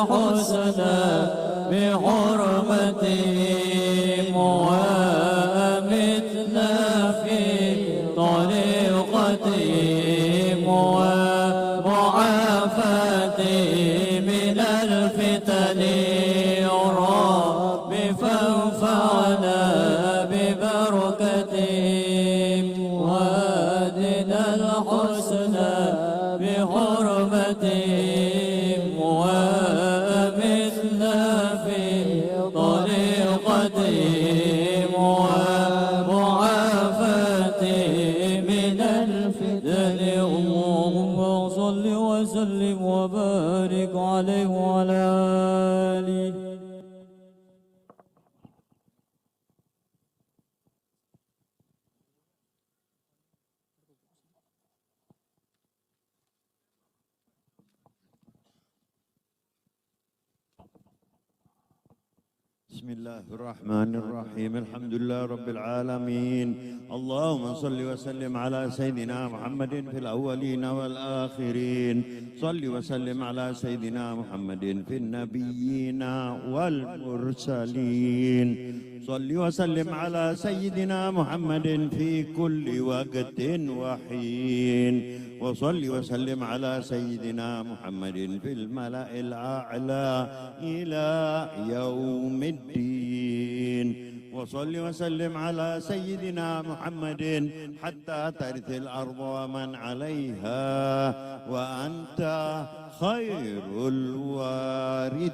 الحسنى بحرمتهم وأمتنا في طريقتهم ومعافاتهم من الفتن يا رب فانفعنا ببركتهم وادنا الحسنى بحرمتهم وأمتنا في طريقتهم ومعافاتهم من الفتن اللهم صل وسلم وبارك عليه وعلى آله. بسم الله الرحمن الرحيم الحمد لله رب العالمين اللهم صل وسلم على سيدنا محمد في الأولين والآخرين صل وسلم على سيدنا محمد في النبيين والمرسلين صل وسلم على سيدنا محمد في كل وقت وحين وصل وسلم على سيدنا محمد في الملأ الأعلى إلى يوم الدين وصل وسلم على سيدنا محمد حتى ترث الأرض ومن عليها وأنت خير الوارثين.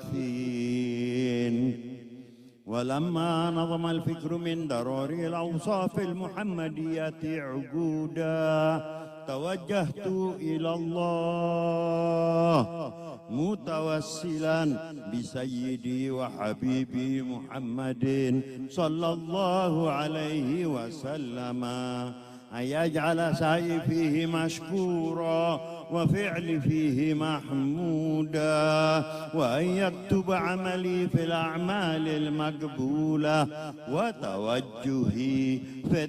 ولما نظم الفكر من ضروري الأوصاف المحمدية عقودا توجهت إلى الله متوسلا بسيدي وحبيبي محمد صلى الله عليه وسلم أن يجعل سعي فيه مشكورا وفعل فيه محمودا وأن يكتب عملي في الأعمال المقبولة وتوجهي في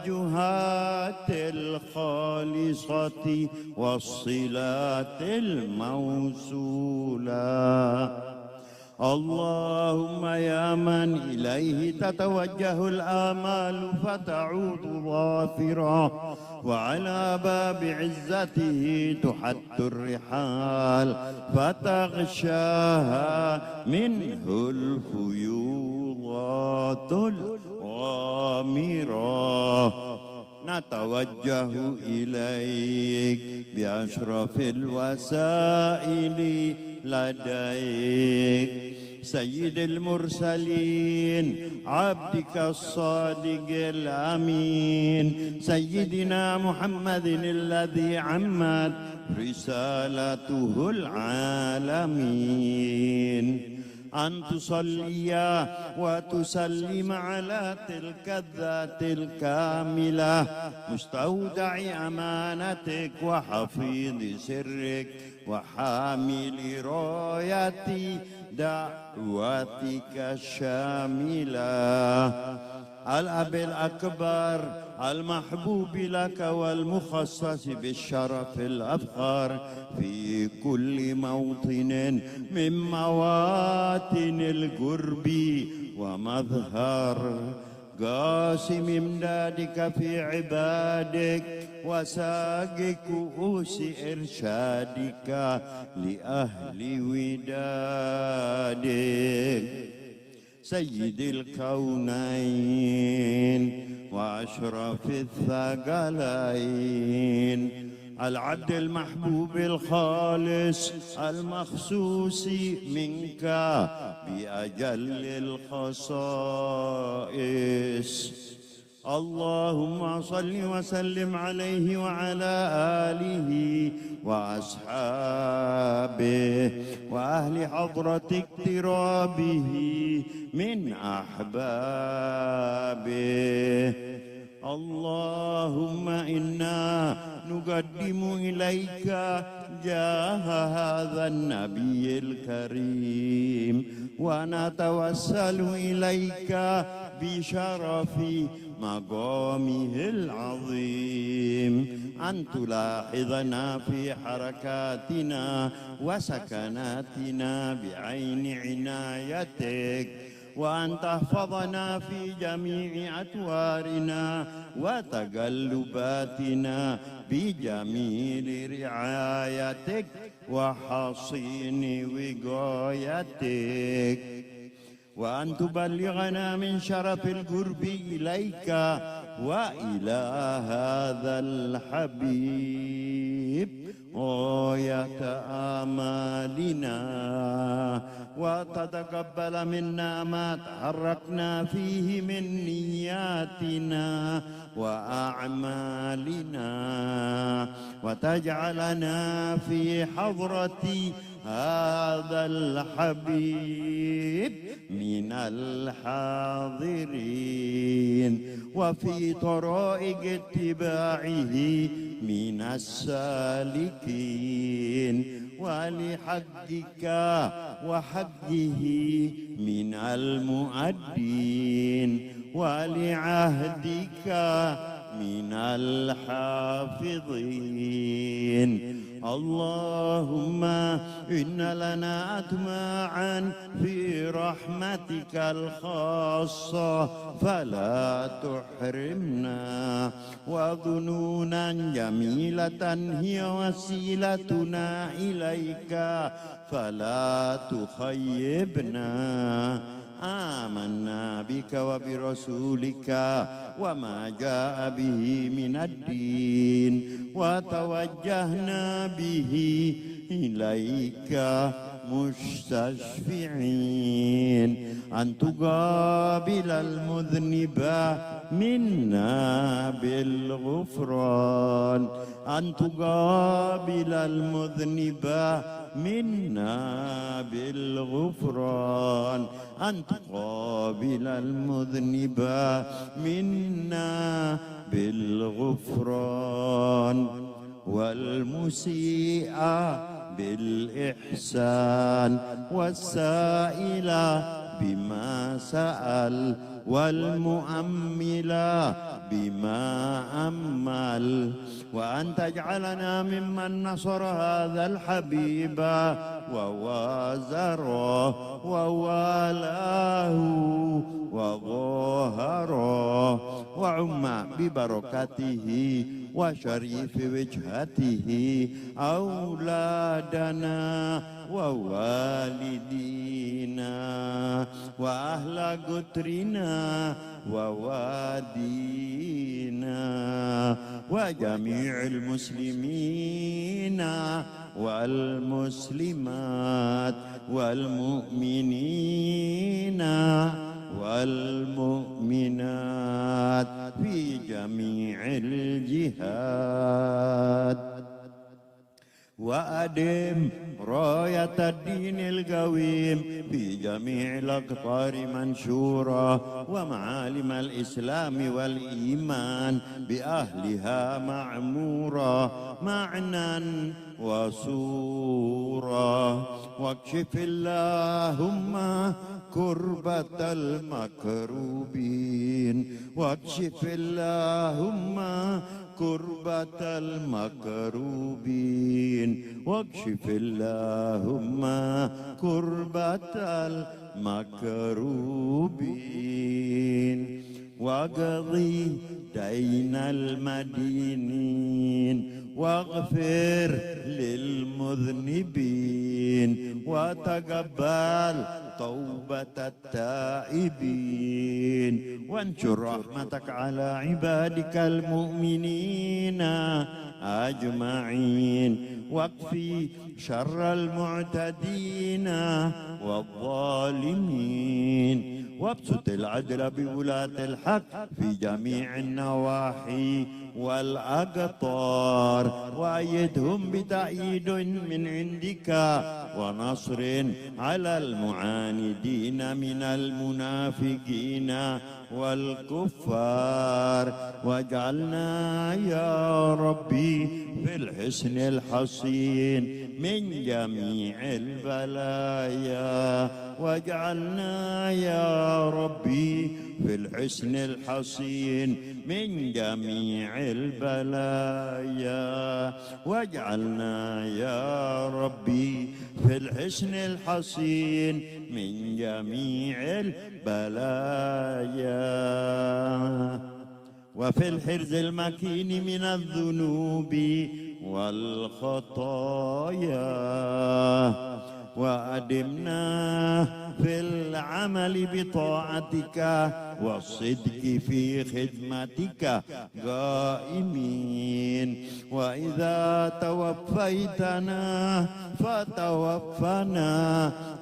التوجهات الخالصة والصلات الموصولة. اللهم يا من إليه تتوجه الآمال فتعود ظافرة وعلى باب عزته تحت الرحال فتغشاها منه الفيوضات الغامرة. نتوجه إليك بأشرف الوسائل لديك سيد المرسلين عبدك الصادق الأمين سيدنا محمد الذي عمت رسالته العالمين أن تصلي وتسلم على تلك الذات الكاملة مستودع أمانتك وحفيظ سرك وحامل راية دعوتك الشاملة الأب الأكبر المحبوب لك والمخصص بالشرف الأفخر في كل موطن من مواطن القرب ومظهر قاسم امدادك في عبادك وساق كؤوس إرشادك لأهل ودادك سيد الكونين وأشرف الثقلين العبد المحبوب الخالص المخصوص منك بأجل الخصائص. اللهم صل وسلم عليه وعلى آله وأصحابه وأهل حضرة اقترابه من أحبابه. اللهم إنا نقدم إليك جاه هذا النبي الكريم ونتوسل إليك بشرف مقامه العظيم أن تلاحظنا في حركاتنا وسكناتنا بعين عنايتك، وأن تحفظنا في جميع أطوارنا وتقلباتنا بجميل رعايتك وحصين وقايتك، وأن تبلغنا من شرف القرب إليك وإلى هذا الحبيب غاية آمالنا، وتتقبل منا ما تحركنا فيه من نياتنا وأعمالنا، وتجعلنا في حضرة هذا الحبيب من الحاضرين، وفي طرائق اتباعه من السالكين، ولحقك وحقه من المؤدين، ولعهدك من الحافظين. اللهم إن لنا أطماعا في رحمتك الخاصة فلا تحرمنا، وظنونا جميلة هي وسيلتنا إليك فلا تخيبنا. آمنا بك وبرسولك وما جاء به من الدين، وتوجهنا به إليك مستشفعين أن تقابل المذنب منا بالغفران، أن تقابل المذنب منا بالغفران، أن تقابل المذنب منا بالغفران، والمسيء بالإحسان، والسائل بما سأل، والمؤمل بما أمل، وأن تجعلنا ممن نصر هذا الحبيب ووازره ووالاه وظاهره، وعم ببركته وشريف وجهته أولادنا ووالدينا وأهل قطرنا ووادينا وجميع المسلمين والمسلمات والمؤمنين والمؤمنات في جميع الجهات، وأدم راية الدين القويم في جميع الأقطار منشورة، ومعالم الإسلام والإيمان بأهلها معمورة معنى وصورة، واكشف اللهم كربة المكروبين، واكشف اللهم كربة المكروبين، واكشف اللهم كربة المكروبين، واقضي دين المدينين، واغفر للمذنبين، وتقبل توبة التائبين، وانشر رحمتك على عبادك المؤمنين أجمعين، واكفي شر المعتدين والظالمين، وابسط العدل بولاة الحق في جميع النواحي والأقطار، وأيدهم بتأييد من عندك ونصر على المعاندين من المنافقين والكفار، واجعلنا يا ربي في الحسن الحصين من جميع البلايا واجعلنا يا ربي في الحسن الحصين من جميع البلايا واجعلنا يا ربي في الحسن الحصين من جميع البلايا وفي الحرز المكين من الذنوب والخطايا وأدمنا في العمل بطاعتك والصدق في خدمتك قائمين وإذا توفيتنا فتوفنا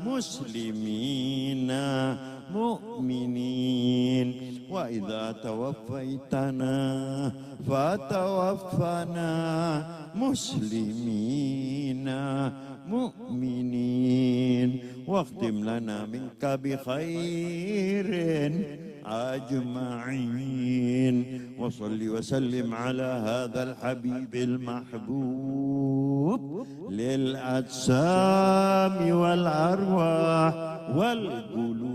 مسلمين مؤمنين وإذا توفيتنا فتوفنا مسلمين مؤمنين واختم لنا منك بخير أجمعين وصل وسلم على هذا الحبيب المحبوب للأجسام والأرواح والقلوب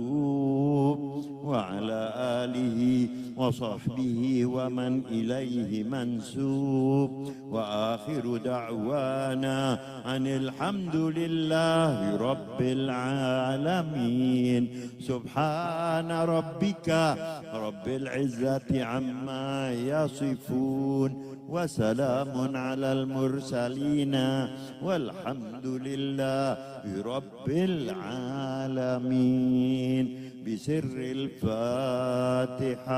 وعلى آله وصحبه ومن إليه منسوب وآخر دعوانا أن الحمد لله رب العالمين سبحان ربك رب العزة عما يصفون وسلام على المرسلين والحمد لله رب العالمين بسر الفاتحة.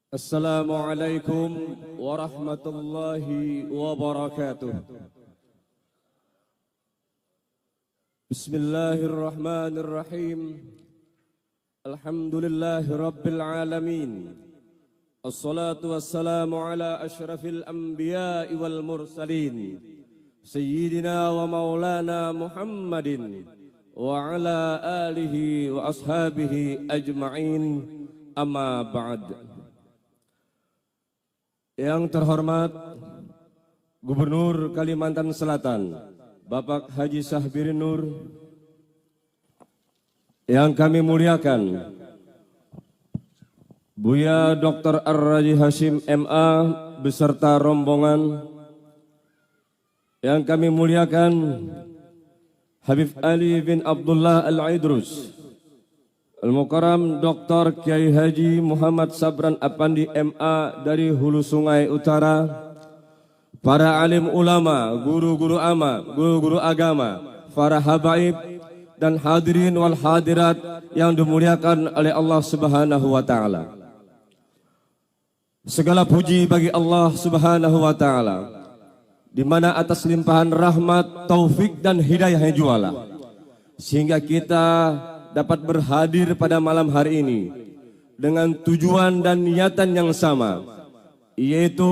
Assalamualaikum warahmatullahi wabarakatuh. Bismillahirrahmanirrahim. Alhamdulillahi rabbil alamin. Assalatu wassalamu ala ashrafil anbiya'i wal mursalin. Sayyidina wa maulana Muhammadin wa ala alihi wa ashabihi ajma'in. Amma ba'd. Yang terhormat Gubernur Kalimantan Selatan Bapak Haji Syahbirin Nur, yang kami muliakan Buya Dr. Ar-Raji Hashim MA beserta rombongan, Yang kami muliakan Habib Ali bin Abdullah Al-Idrus, Al-Mukarram Dr. Kiai Haji Muhammad Sabran Apandi MA dari Hulu Sungai Utara, para alim ulama, guru-guru agama, para habaib dan hadirin wal hadirat yang dimuliakan oleh Allah Subhanahu wa taala. Segala puji bagi Allah Subhanahu wa taala, di mana atas limpahan rahmat, taufik dan hidayahnya jualah, sehingga kita dapat berhadir pada malam hari ini dengan tujuan dan niatan yang sama, yaitu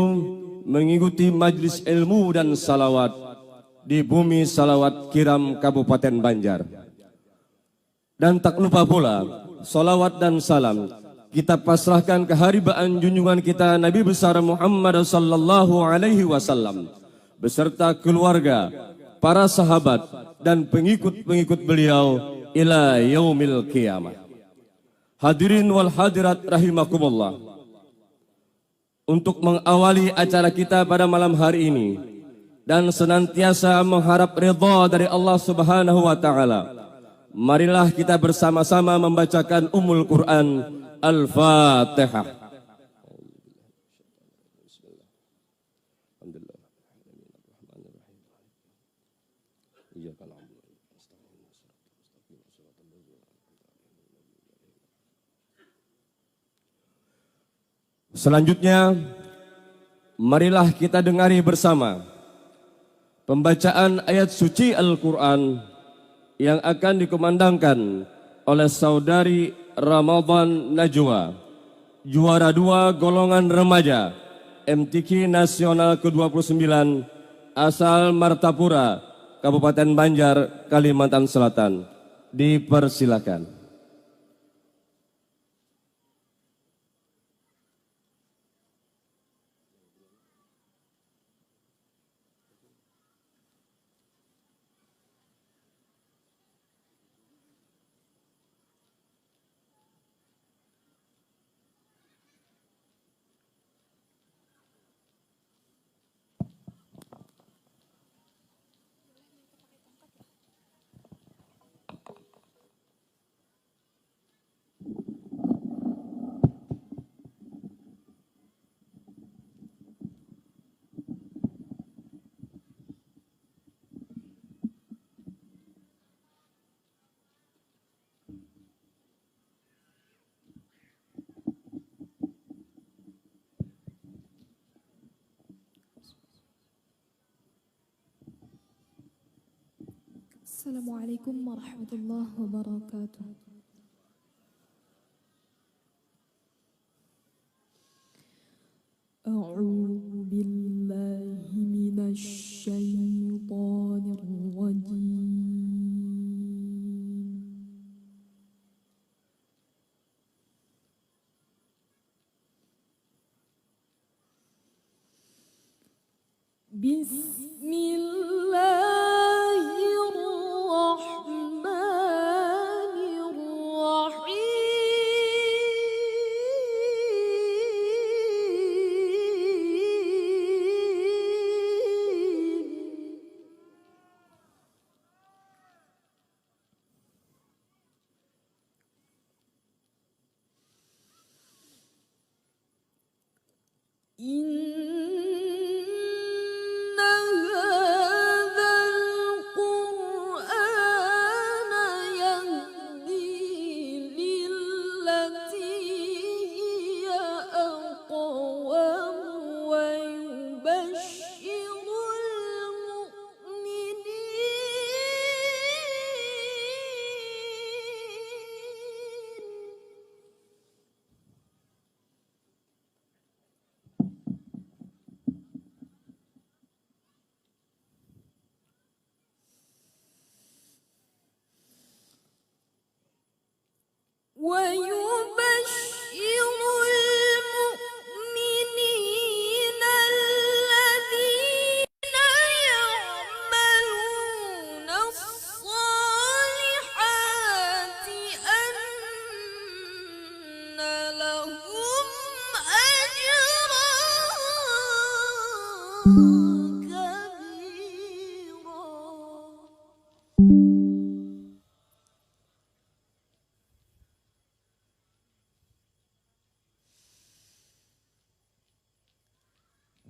mengikuti majlis ilmu dan salawat di bumi salawat Kiram Kabupaten Banjar. Dan tak lupa pula, salawat dan salam kita pasrahkan keharibaan junjungan kita Nabi besar Muhammad sallallahu alaihi wasallam beserta keluarga, para sahabat dan pengikut-pengikut beliau ila yaumil qiyamah. Hadirin wal hadirat rahimakumullah. Untuk mengawali acara kita pada malam hari ini dan senantiasa mengharap ridha dari Allah Subhanahu wa taala, marilah kita bersama-sama membacakan Ummul Quran Al-Fatihah. Selanjutnya, marilah kita dengari bersama pembacaan ayat suci Al-Quran yang akan dikumandangkan oleh saudari Ramadan Najwa, juara 2 golongan remaja MTQ Nasional ke-29 asal Martapura, Kabupaten Banjar, Kalimantan Selatan. Dipersilakan. Assalamualaikum warahmatullahi wabarakatuh. A'udzu billahi minasy syaithanir rajim.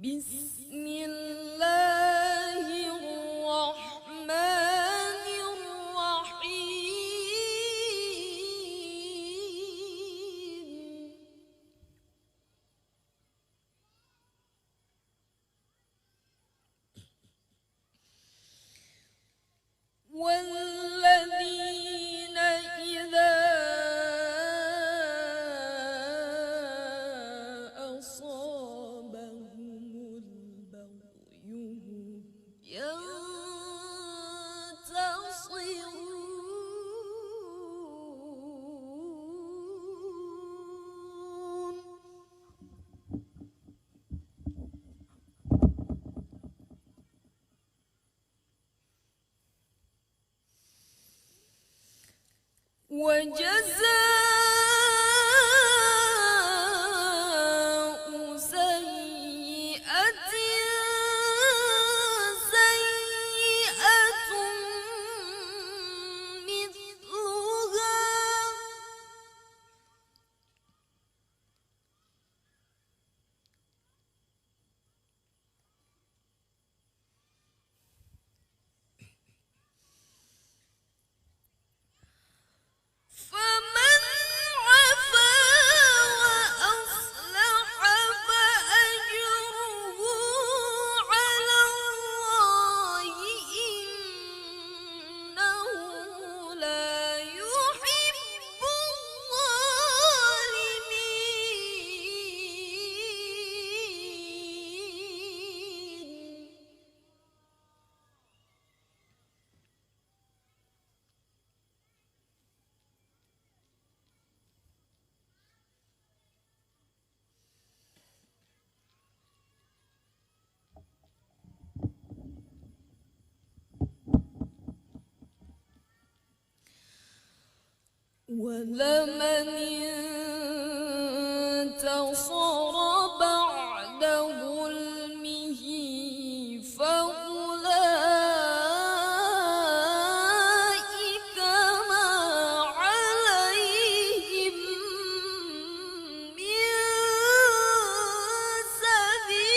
Bismillahirrahmanirrahim. والذين إذا أصابهم البغي هم ينتصرون. وجزاء سيئة سيئة مثلها. فمن عفا وأصلح فأجره على الله إنه لا يحب الظالمين. ولمن انتصر بعد ظلمه فأولئك ما عليهم من سبيل.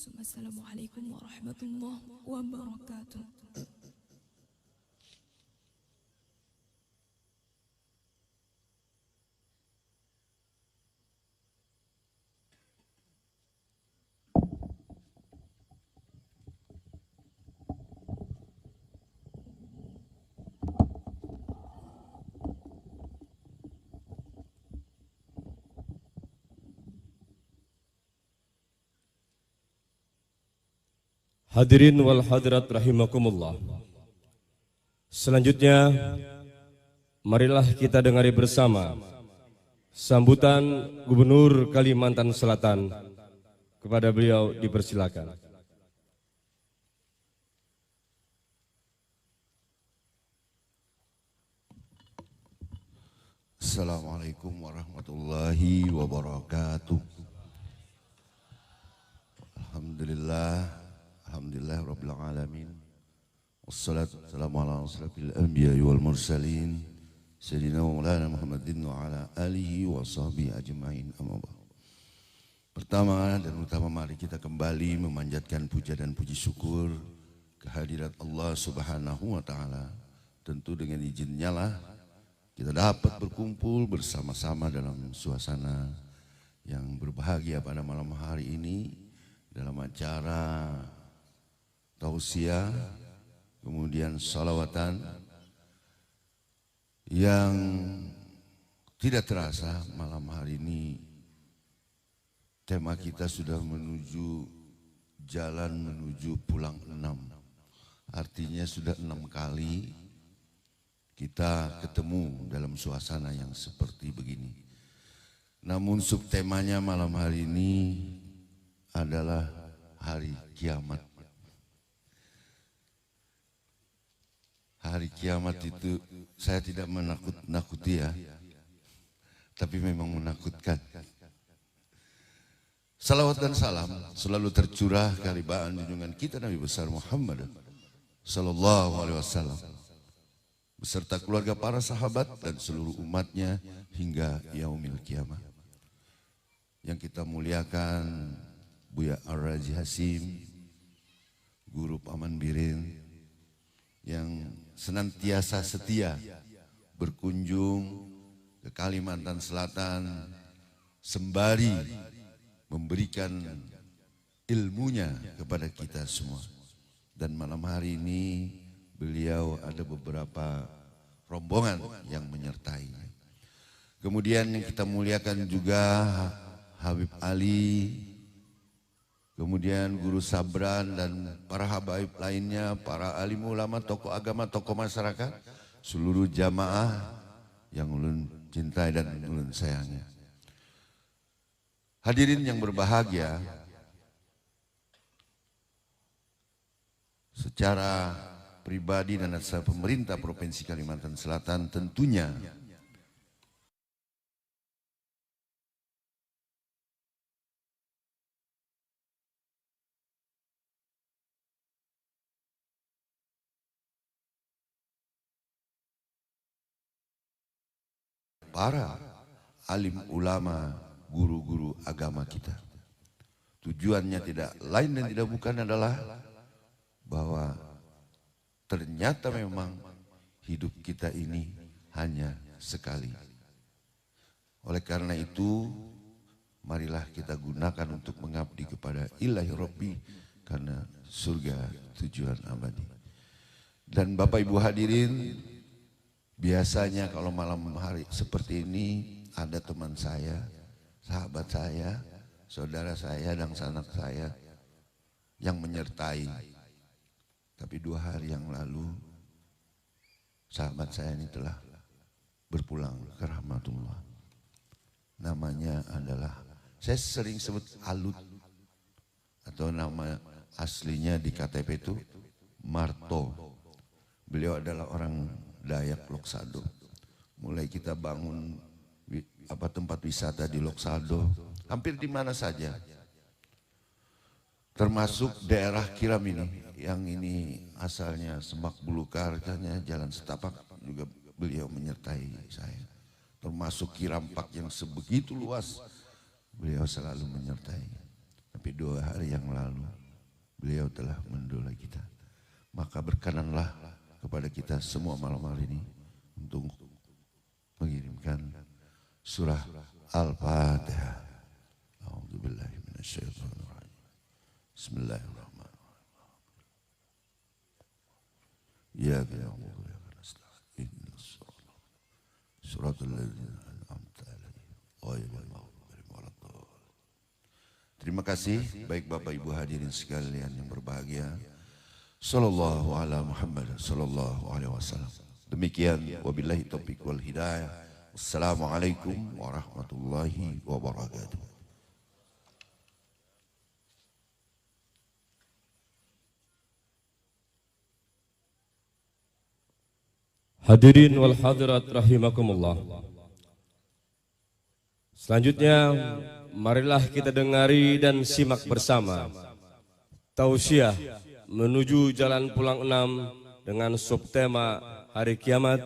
Assalamualaikum warahmatullahi wabarakatuh. Hadirin wal hadirat rahimakumullah. Selanjutnya, marilah kita dengari bersama sambutan Gubernur Kalimantan Selatan. Kepada beliau dipersilakan. Assalamualaikum warahmatullahi wabarakatuh. Alhamdulillah rabbil alamin. Wassalatu wassalamu ala asyrafil anbiya'i wal mursalin sayyidina wa maulana Muhammadin wa ala alihi wa sahbihi ajma'in. Amma ba'd. Pertama dan utama, mari kita kembali memanjatkan puja dan puji syukur kehadirat Allah Subhanahu wa taala. Tentu dengan izinnya lah kita dapat berkumpul bersama-sama dalam suasana yang berbahagia pada malam hari ini dalam acara tausiah, kemudian salawatan yang tidak terasa malam hari ini tema kita sudah menuju jalan menuju pulang 6. Artinya sudah 6 kali kita ketemu dalam suasana yang seperti begini. Namun subtemanya malam hari ini adalah hari kiamat. Hari kiamat itu saya tidak menakut-nakuti ya, tapi memang menakutkan. Salawat dan salam selalu tercurah keharibaan junjungan kita Nabi besar Muhammad sallallahu alaihi wasallam beserta keluarga para sahabat dan seluruh umatnya hingga yaumil kiamah. Yang kita muliakan Buya Ar-Raji Hasim, Guru Paman Birin, yang senantiasa setia berkunjung ke Kalimantan Selatan sembari memberikan ilmunya kepada kita semua. Dan malam hari ini beliau ada beberapa rombongan yang menyertai. Kemudian yang kita muliakan juga Habib Ali, kemudian Guru Sabran dan para habaib lainnya, para alim ulama, tokoh agama, tokoh masyarakat, seluruh jamaah yang ulun cintai dan ulun sayangi. Hadirin yang berbahagia, secara pribadi dan atas pemerintah Provinsi Kalimantan Selatan tentunya para alim ulama, guru-guru agama kita. Tujuannya tidak lain dan tidak bukan adalah bahwa ternyata memang hidup kita ini hanya sekali. Oleh karena itu, marilah kita gunakan untuk mengabdi kepada Ilahi Rabbi, karena surga tujuan abadi. Dan Bapak Ibu hadirin, biasanya kalau malam hari seperti ini ada teman saya, sahabat saya, saudara saya, dan sanak saya yang menyertai. Tapi 2 hari yang lalu sahabat saya ini telah berpulang ke rahmatullah. Namanya adalah, saya sering sebut Alut, atau nama aslinya di KTP itu Marto. Beliau adalah orang Dayak Loksado. Mulai kita bangun tempat wisata di Loksado, hampir di mana saja, termasuk daerah Kiram ini, yang ini asalnya Semak Belukar, Jalan Setapak, juga beliau menyertai saya. Termasuk Kirampak yang sebegitu luas, beliau selalu menyertai. tapi 2 hari yang lalu beliau telah mendoakan kita. Maka berkenanlah kepada kita semua malam hari ini untuk mengirimkan surah Al-Fatihah. A'udzubillahi minasyaitonirrajim. Bismillahirrahmanirrahim. Ya na'budu wa iyyaka nasta'in. Ihdinas siratal ladzina an'amta 'alaihim ghairil maghdubi 'alaihim waladdallin. Terima kasih baik Bapak Ibu hadirin sekalian yang berbahagia. Sallallahu ala Muhammad sallallahu alaihi wasallam. Demikian wabillahi taufiq wal hidayah. Wassalamualaikum warahmatullahi wabarakatuh. Hadirin wal hadirat rahimakumullah. Selanjutnya marilah kita dengari dan simak bersama tausiah menuju jalan pulang 6 dengan subtema hari kiamat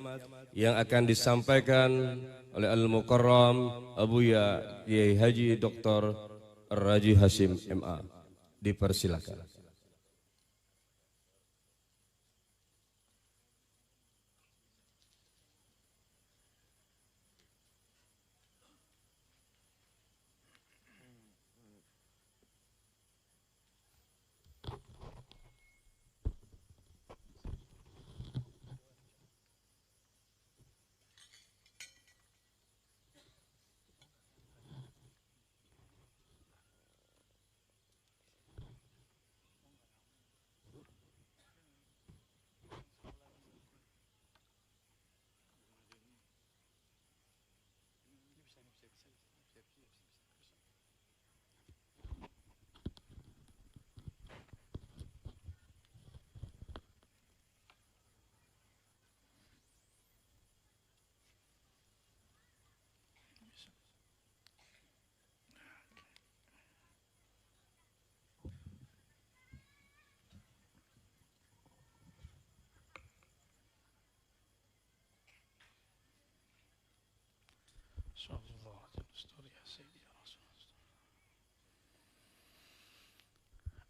yang akan disampaikan oleh Al-Mukarram Abuya Kiai Haji Dr. Raji Hashim MA. Dipersilakan.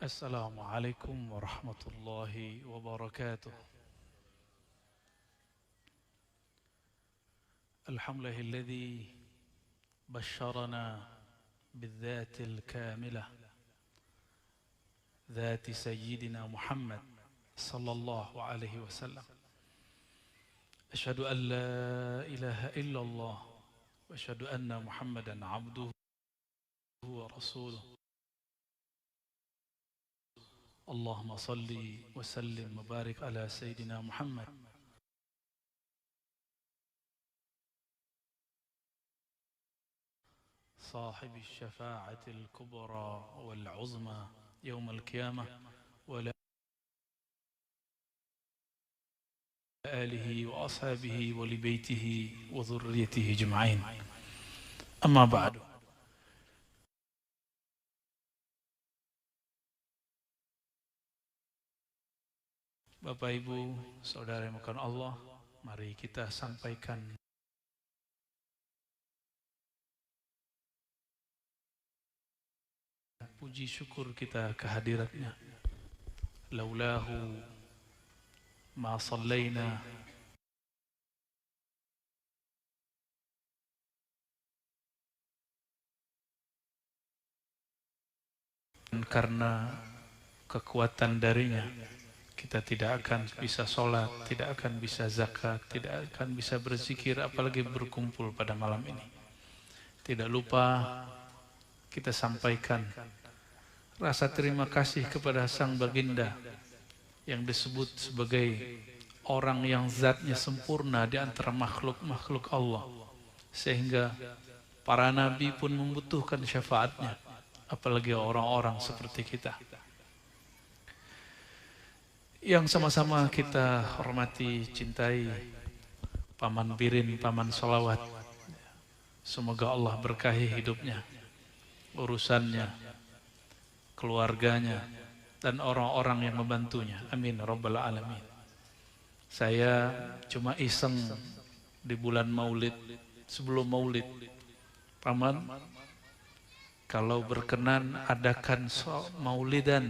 Assalamualaikum warahmatullahi wabarakatuh. Alhamdulillahilladzi basyarana bidzati al-kamilah dzati sayyidina Muhammad sallallahu alaihi wasallam. Asyhadu an la ilaha illallah wa asyhadu anna Muhammadan abduhu wa rasuluh. Allahumma salli wa sallim wa barik ala Sayyidina Muhammad صاحب الشفاعة الكبرى والعظمى يوم القيامة وعلى آله وأصحابه ولبيته وذريته أجمعين. أما بعد. Bapak Ibu, saudara yang dimuliakan Allah, mari kita sampaikan puji syukur kita kehadiratnya. Laulahu ma sallaina karena kekuatan darinya kita tidak akan bisa sholat, tidak akan bisa zakat, tidak akan bisa berzikir, apalagi berkumpul pada malam ini. Tidak lupa kita sampaikan rasa terima kasih kepada Sang Baginda yang disebut sebagai orang yang zatnya sempurna di antara makhluk-makhluk Allah, sehingga para nabi pun membutuhkan syafaatnya, apalagi orang-orang seperti kita. Yang sama-sama kita hormati, cintai Paman Birin, Paman Sholawat. Semoga Allah berkahi hidupnya, urusannya, keluarganya, dan orang-orang yang membantunya. Amin Rabbal Alamin. Saya cuma iseng di bulan Maulid, sebelum Maulid, Paman kalau berkenan adakan maulidan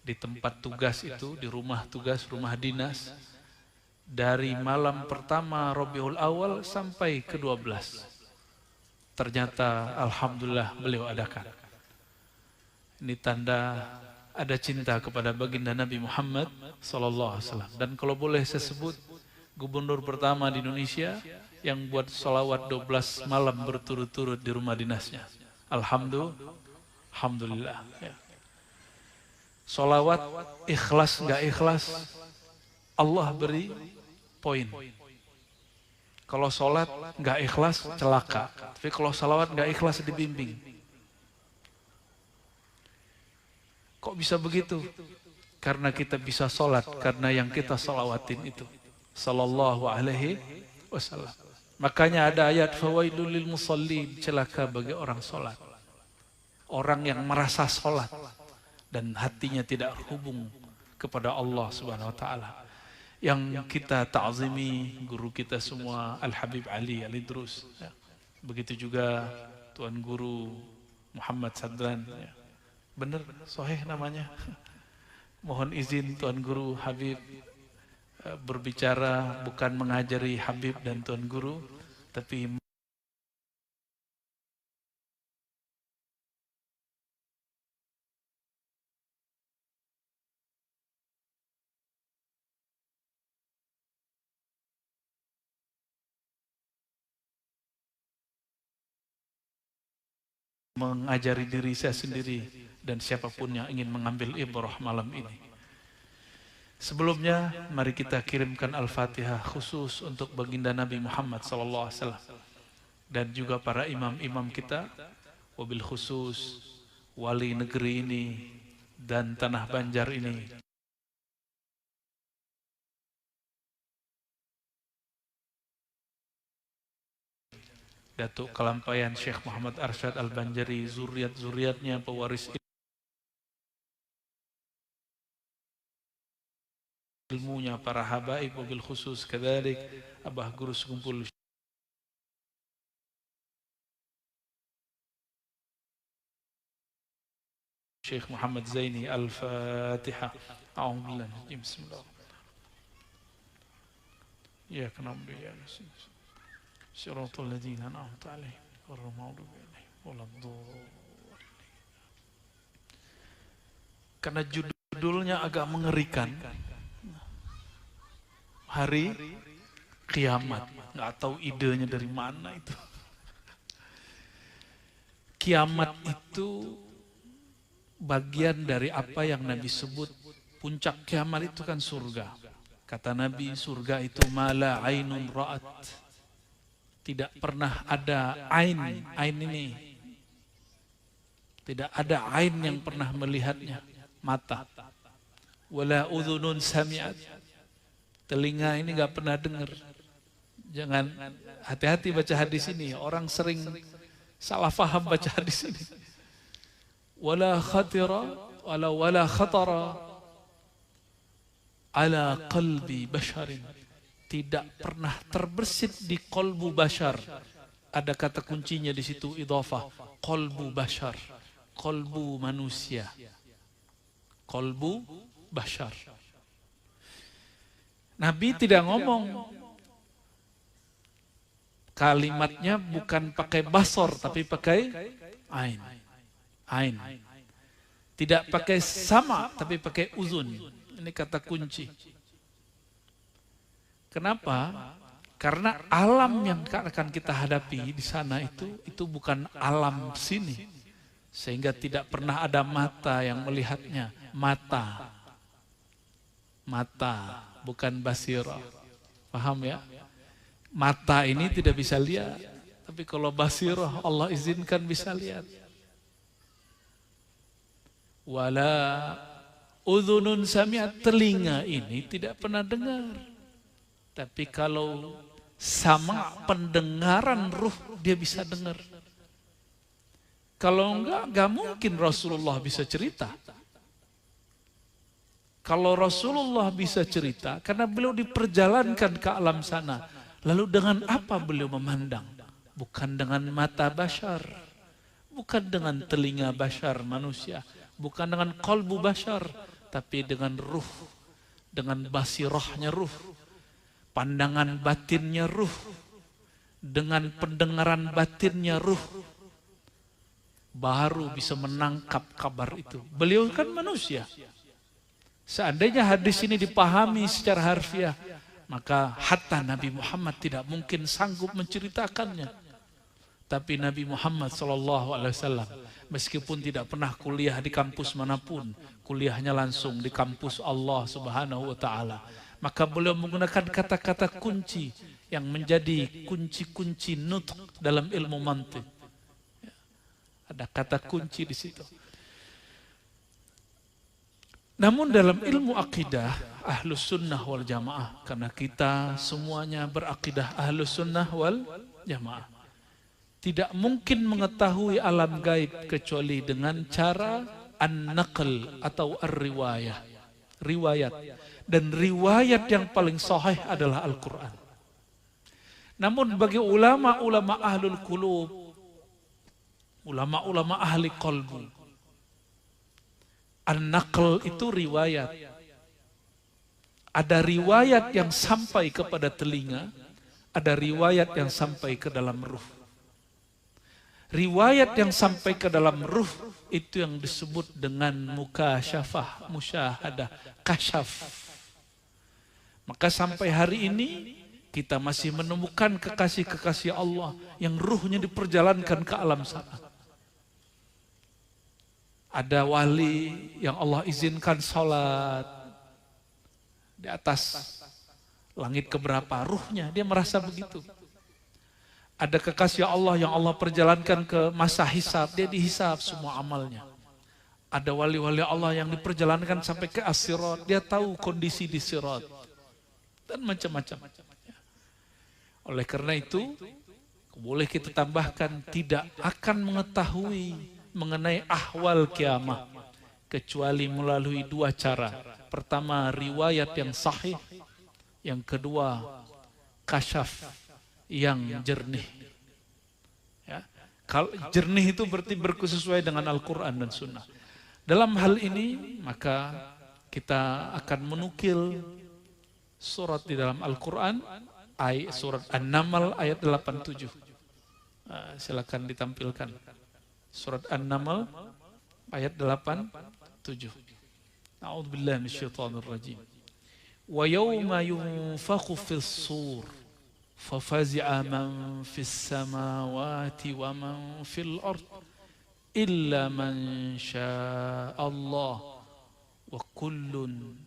di tempat tugas itu, di rumah tugas, rumah dinas, dari malam pertama Rabiul Awal sampai ke-12. Ternyata alhamdulillah beliau adakan. Ini tanda ada cinta kepada baginda Nabi Muhammad sallallahu alaihi wasallam. Dan kalau boleh saya sebut, gubernur pertama di Indonesia yang buat sholawat 12 malam berturut-turut di rumah dinasnya. Alhamdulillah. Ya. Sholawat ikhlas nggak ikhlas, Allah beri poin. Kalau sholat nggak ikhlas celaka, tapi kalau sholawat nggak ikhlas dibimbing. Kok bisa begitu? Karena kita bisa sholat karena yang kita sholawatin itu sallallahu alaihi wasallam. Makanya ada ayat fawailul lil musallin, celaka bagi orang sholat. Orang yang merasa sholat dan hatinya tidak hubung kepada Allah Subhanahu wa taala. Yang kita ta'zimi guru kita semua Al-Habib Ali Al-Idrus. Ya. Begitu juga Tuan Guru Muhammad Sadran. Ya. Benar, sahih namanya. Mohon izin Tuan Guru Habib berbicara bukan mengajari Habib dan Tuan Guru, tapi mengajari diri saya sendiri dan siapapun yang ingin mengambil ibrah malam ini. Sebelumnya, mari kita kirimkan Al-Fatihah khusus untuk baginda Nabi Muhammad SAW dan juga para imam-imam kita, wabil khusus wali negeri ini dan tanah Banjar ini. Datuk Kelampaian Syekh Muhammad Arsyad Al-Banjari, zuriat-zuriatnya pewaris ilmunya, para habaib, wabil khusus kadalik Abah Guru Sekumpul Syekh Muhammad Zaini. Al-Fatihah. A'udzubillahi minasyaitonir rajim. Bismillahirrahmanirrahim. Ya na'budu wa iyyaka nasta'in. Shiratal ladzina an'amta 'alaihim ghairil maghdubi 'alaihim waladdallin. Karena judulnya agak mengerikan. Hari kiamat, nggak tahu idenya dari mana itu. Kiamat itu bagian dari apa yang Nabi sebut puncak kiamat itu kan surga. Kata Nabi, surga itu mala ainun ra'at. Tidak pernah ada ain ini. Tidak ada ain yang pernah melihatnya, mata. Wala udhunun sami'at. Telinga ini nggak pernah dengar. Jangan hati-hati baca hadis ini. Orang sering salah faham baca hadis ini. Wala khatira wala khatara ala qalbi basharin. Tidak pernah terbersit di qalbu bashar. Ada kata kuncinya di situ idhafah. Qalbu bashar. Qalbu manusia. Qalbu bashar. Nabi tidak ngomong, kalimatnya bukan pakai basor tapi pakai ain. Ain. Tidak pakai sama tapi pakai uzun. Ini kata kunci. Kenapa? Karena alam yang akan kita hadapi di sana itu bukan alam sini. Sehingga tidak pernah ada mata yang melihatnya. Mata. Bukan basirah. Paham ya? Mata ini tidak bisa lihat. Tapi kalau basirah Allah izinkan bisa lihat. Wala udhunun sami'at, telinga ini tidak pernah dengar. Tapi kalau sama pendengaran ruh dia bisa dengar. Kalau enggak mungkin Rasulullah bisa cerita. Kalau Rasulullah bisa cerita, karena beliau diperjalankan ke alam sana. Lalu dengan apa beliau memandang? Bukan dengan mata bashar. Bukan dengan telinga bashar manusia, bukan dengan qalbu bashar, tapi dengan ruh, dengan basirahnya ruh, pandangan batinnya ruh, dengan pendengaran batinnya ruh, baru bisa menangkap kabar itu. Beliau kan manusia. Seandainya hadis ini dipahami secara harfiah, maka hatta Nabi Muhammad tidak mungkin sanggup menceritakannya. Tapi Nabi Muhammad SAW, meskipun tidak pernah kuliah di kampus manapun, kuliahnya langsung di kampus Allah Subhanahu wa Ta'ala. Maka beliau menggunakan kata-kata kunci yang menjadi kunci-kunci nutq dalam ilmu mantiq. Ada kata kunci di situ. Namun dalam ilmu akidah Ahlus Sunnah wal Jamaah, karena kita semuanya berakidah Ahlus Sunnah wal Jamaah, tidak mungkin mengetahui alam gaib kecuali dengan cara an-naql atau ar-riwayah. Riwayat. Dan riwayat yang paling sahih adalah Al-Quran. Namun bagi ulama-ulama ahlul qulub, ulama-ulama ahli qalbu, an-naql itu riwayat. Ada riwayat yang sampai kepada telinga, ada riwayat yang sampai ke dalam ruh. Riwayat yang sampai ke dalam ruh itu yang disebut dengan mukasyafah, musyahadah, kasyaf. Maka sampai hari ini kita masih menemukan kekasih-kekasih Allah yang ruhnya diperjalankan ke alam sana. Ada wali yang Allah izinkan sholat di atas langit keberapa, ruhnya dia merasa begitu. Ada kekasih Allah yang Allah perjalankan ke masa hisab, dia dihisab semua amalnya. Ada wali-wali Allah yang diperjalankan sampai ke as-sirat, dia tahu kondisi di sirat. Dan macam-macam. Oleh karena itu, boleh kita tambahkan, tidak akan mengetahui mengenai ahwal kiamah kecuali melalui dua cara. Pertama, riwayat yang sahih. Yang kedua, kasyaf yang jernih. Ya. Kalau jernih itu berarti bersesuai dengan Al-Quran dan Sunnah. Dalam hal ini, maka kita akan menukil surat di dalam Al-Quran, surat An-Naml ayat 87. Silakan ditampilkan. Surat An-Naml ayat 87. A'udzubillahi minasyaitonir rajim. Wa yawma yunfakhu fis-sur fafazi'a man fis-samawati wa man fil-ard illa man syaa Allah wa kullun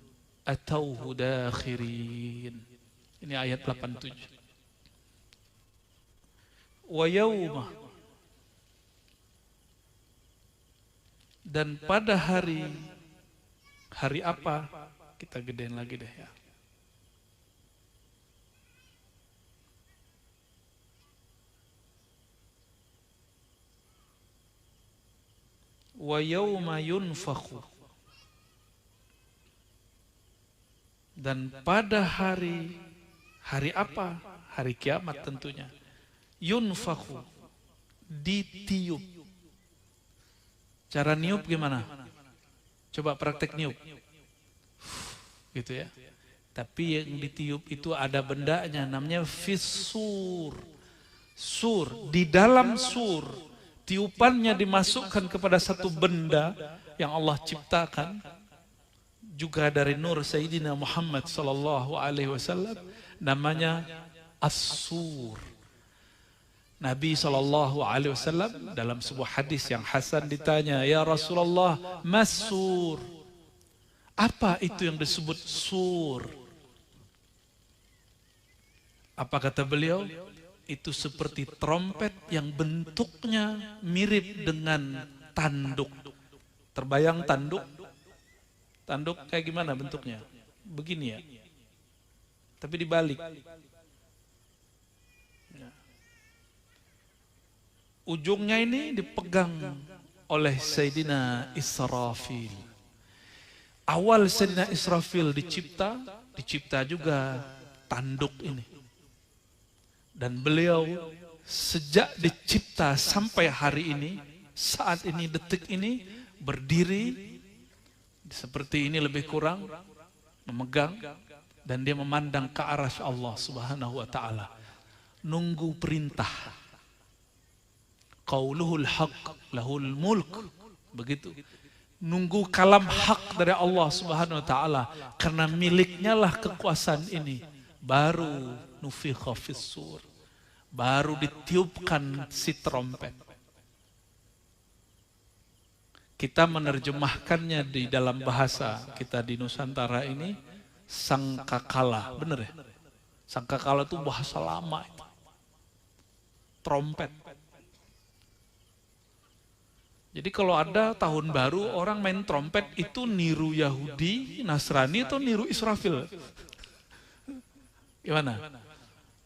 atauhu dakhirin. Ini ayat 87. Wa yawma, dan pada hari apa? Kita gedein lagi deh ya. Wa yawma yunfakhu, dan pada hari apa? Hari kiamat tentunya. Yunfakhu, ditiup. Cara niup gimana? Coba praktek niup. Gitu ya. Tapi yang ditiup itu ada bendanya, namanya fissur. Sur, di dalam sur. Tiupannya dimasukkan kepada satu benda yang Allah ciptakan, juga dari nur Sayyidina Muhammad sallallahu alaihi wasallam, namanya as-sur. Nabi sallallahu alaihi wasallam dalam sebuah hadis yang hasan ditanya, "Ya Rasulullah, mas-sur?" Apa itu yang disebut sur? Apa kata beliau? Itu seperti trompet yang bentuknya mirip dengan tanduk. Terbayang tanduk? Tanduk kayak gimana bentuknya? Begini ya. Tapi dibalik. Ujungnya ini dipegang oleh Sayyidina Israfil. Awal Sayyidina Israfil dicipta juga tanduk ini. Dan beliau sejak dicipta sampai hari ini, saat ini, detik ini, berdiri seperti ini lebih kurang, memegang, dan dia memandang ke arah Allah Subhanahu wa ta'ala, nunggu perintah. Qauluhul haq lahul mulk, begitu. Nunggu kalam hak dari Allah Subhanahu wa ta'ala, karena miliknya lah kekuasaan ini. Baru nufikha fis-sur, baru ditiupkan si trompet. Kita menerjemahkannya di dalam bahasa kita di Nusantara ini sangkakala, bener ya? Sangkakala itu bahasa lama itu. Trompet. Jadi kalau ada tahun baru orang main trompet itu niru Yahudi, Nasrani atau niru Israfil? Gimana?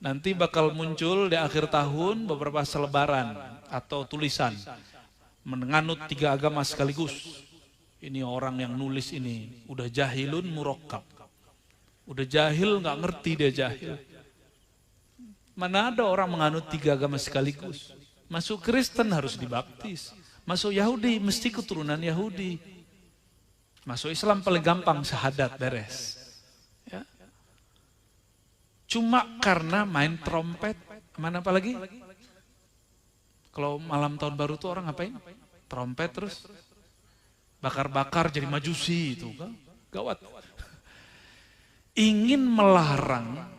Nanti bakal muncul di akhir tahun beberapa selebaran atau tulisan menganut 3 agama sekaligus. Ini orang yang nulis ini udah jahilun murakkab. Udah jahil, nggak ngerti dia jahil. Mana ada orang menganut 3 agama sekaligus? Masuk Kristen harus dibaptis. Masuk Yahudi mesti keturunan Yahudi. Masuk Islam paling gampang syahadat beres. Ya. Cuma karena main trompet, mana apa lagi? Kalau malam tahun baru tuh orang ngapain? Trompet terus bakar-bakar jadi majusi itu kan? Gawat. Ingin melarang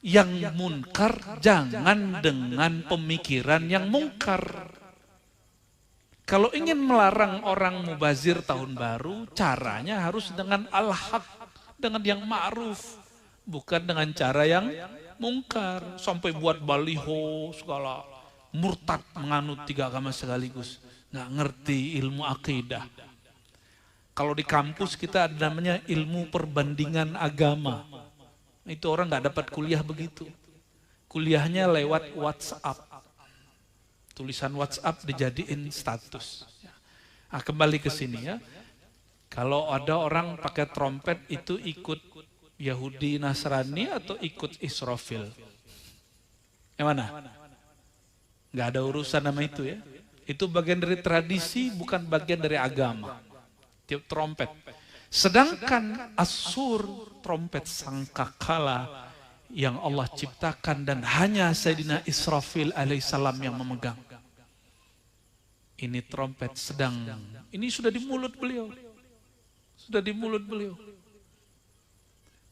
yang munkar jangan dengan pemikiran yang mungkar. Kalau ingin melarang orang mubazir tahun baru, caranya harus dengan al-haq, dengan yang ma'ruf. Bukan dengan cara yang mungkar. Sampai buat baliho segala. Murtad menganut 3 agama sekaligus. Nggak ngerti ilmu akidah. Kalau di kampus kita ada namanya ilmu perbandingan agama. Itu orang nggak dapat kuliah begitu. Kuliahnya lewat WhatsApp. Tulisan WhatsApp dijadiin status. Nah, kembali ke sini ya. Kalau ada orang pakai trompet itu ikut Yahudi Nasrani atau ikut Israfil? Yang mana? Nggak ada urusan nama itu ya. Itu bagian dari tradisi, bukan bagian dari agama. Tiup trompet. Sedangkan as-sur, trompet sangkakala yang Allah ciptakan dan hanya Sayyidina Israfil alaihissalam yang memegang. Ini trompet sedang, ini sudah di mulut beliau. Sudah di mulut beliau.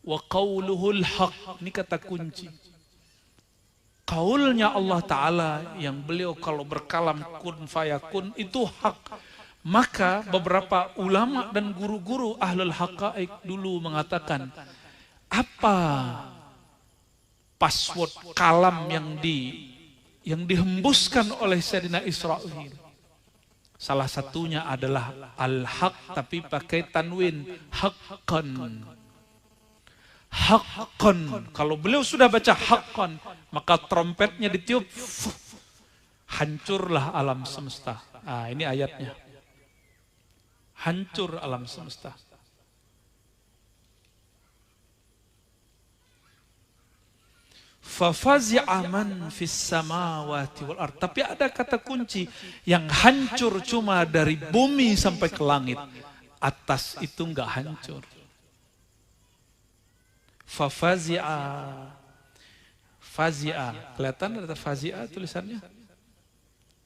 Wa qauluhul haq, ini kata kunci. Kaulnya Allah Ta'ala yang beliau kalau berkalam kun fayakun itu hak. Maka beberapa ulama dan guru-guru ahlul haqa'iq dulu mengatakan, apa password kalam yang dihembuskan oleh Sayyidina Israfil? Salah satunya adalah al-haq tapi pakai tanwin, haqqan. Haqqan. Kalau beliau sudah baca haqqan, maka trompetnya ditiup, hancurlah alam semesta. Ah, ini ayatnya. Hancur alam semesta. Fafazi'a man fis samawati wal ard. Tapi ada kata kunci, yang hancur cuma dari bumi sampai ke langit. Atas itu enggak hancur. Fafazi'a. Fazi'a. Kelihatan ada fazi'a tulisannya?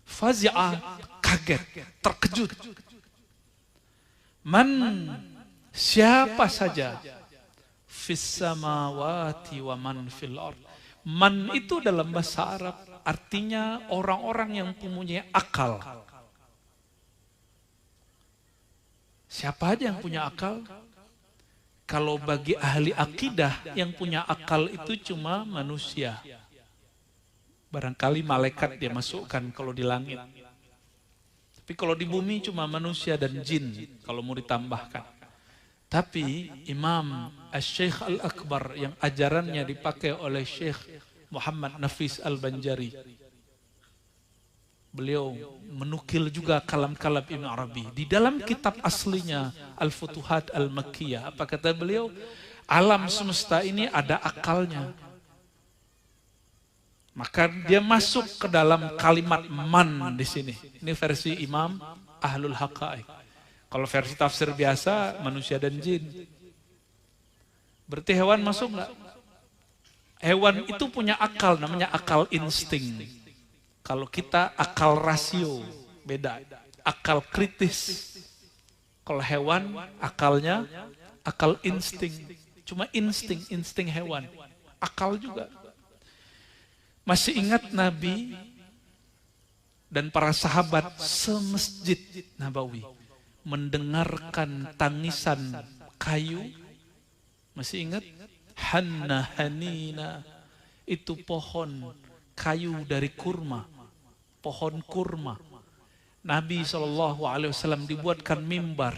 Fazi'a, kaget, terkejut. Man, siapa saja, fis samawati wa man fil ard. Man itu dalam bahasa Arab artinya orang-orang yang mempunyai akal. Siapa aja yang punya akal? Kalau bagi ahli akidah yang punya akal itu cuma manusia. Barangkali malaikat dia masukkan kalau di langit. Tapi kalau di bumi cuma manusia dan jin kalau mau ditambahkan. Tapi Imam Asy-Syaikh Al-Akbar yang ajarannya dipakai oleh Syekh Muhammad Nafis Al-Banjari. Beliau menukil juga kalam-kalam Ibn Arabi. Di dalam kitab aslinya Al-Futuhat Al-Makkiyah, apa kata beliau? Alam semesta ini ada akalnya. Maka dia masuk ke dalam kalimat man di sini. Ini versi Imam Ahlul Haqa'iq. Kalau versi tafsir biasa, manusia dan jin. Berarti hewan masuk nggak? Hewan itu punya akal, namanya akal insting. Kalau kita akal rasio, beda. Akal kritis. Kalau hewan, akalnya akal insting. Cuma insting hewan. Akal juga. Masih ingat Nabi dan para sahabat semasjid Nabawi mendengarkan tangisan kayu? Masih ingat? Hanna hanina, itu pohon kayu dari kurma, pohon kurma. Nabi SAW dibuatkan mimbar,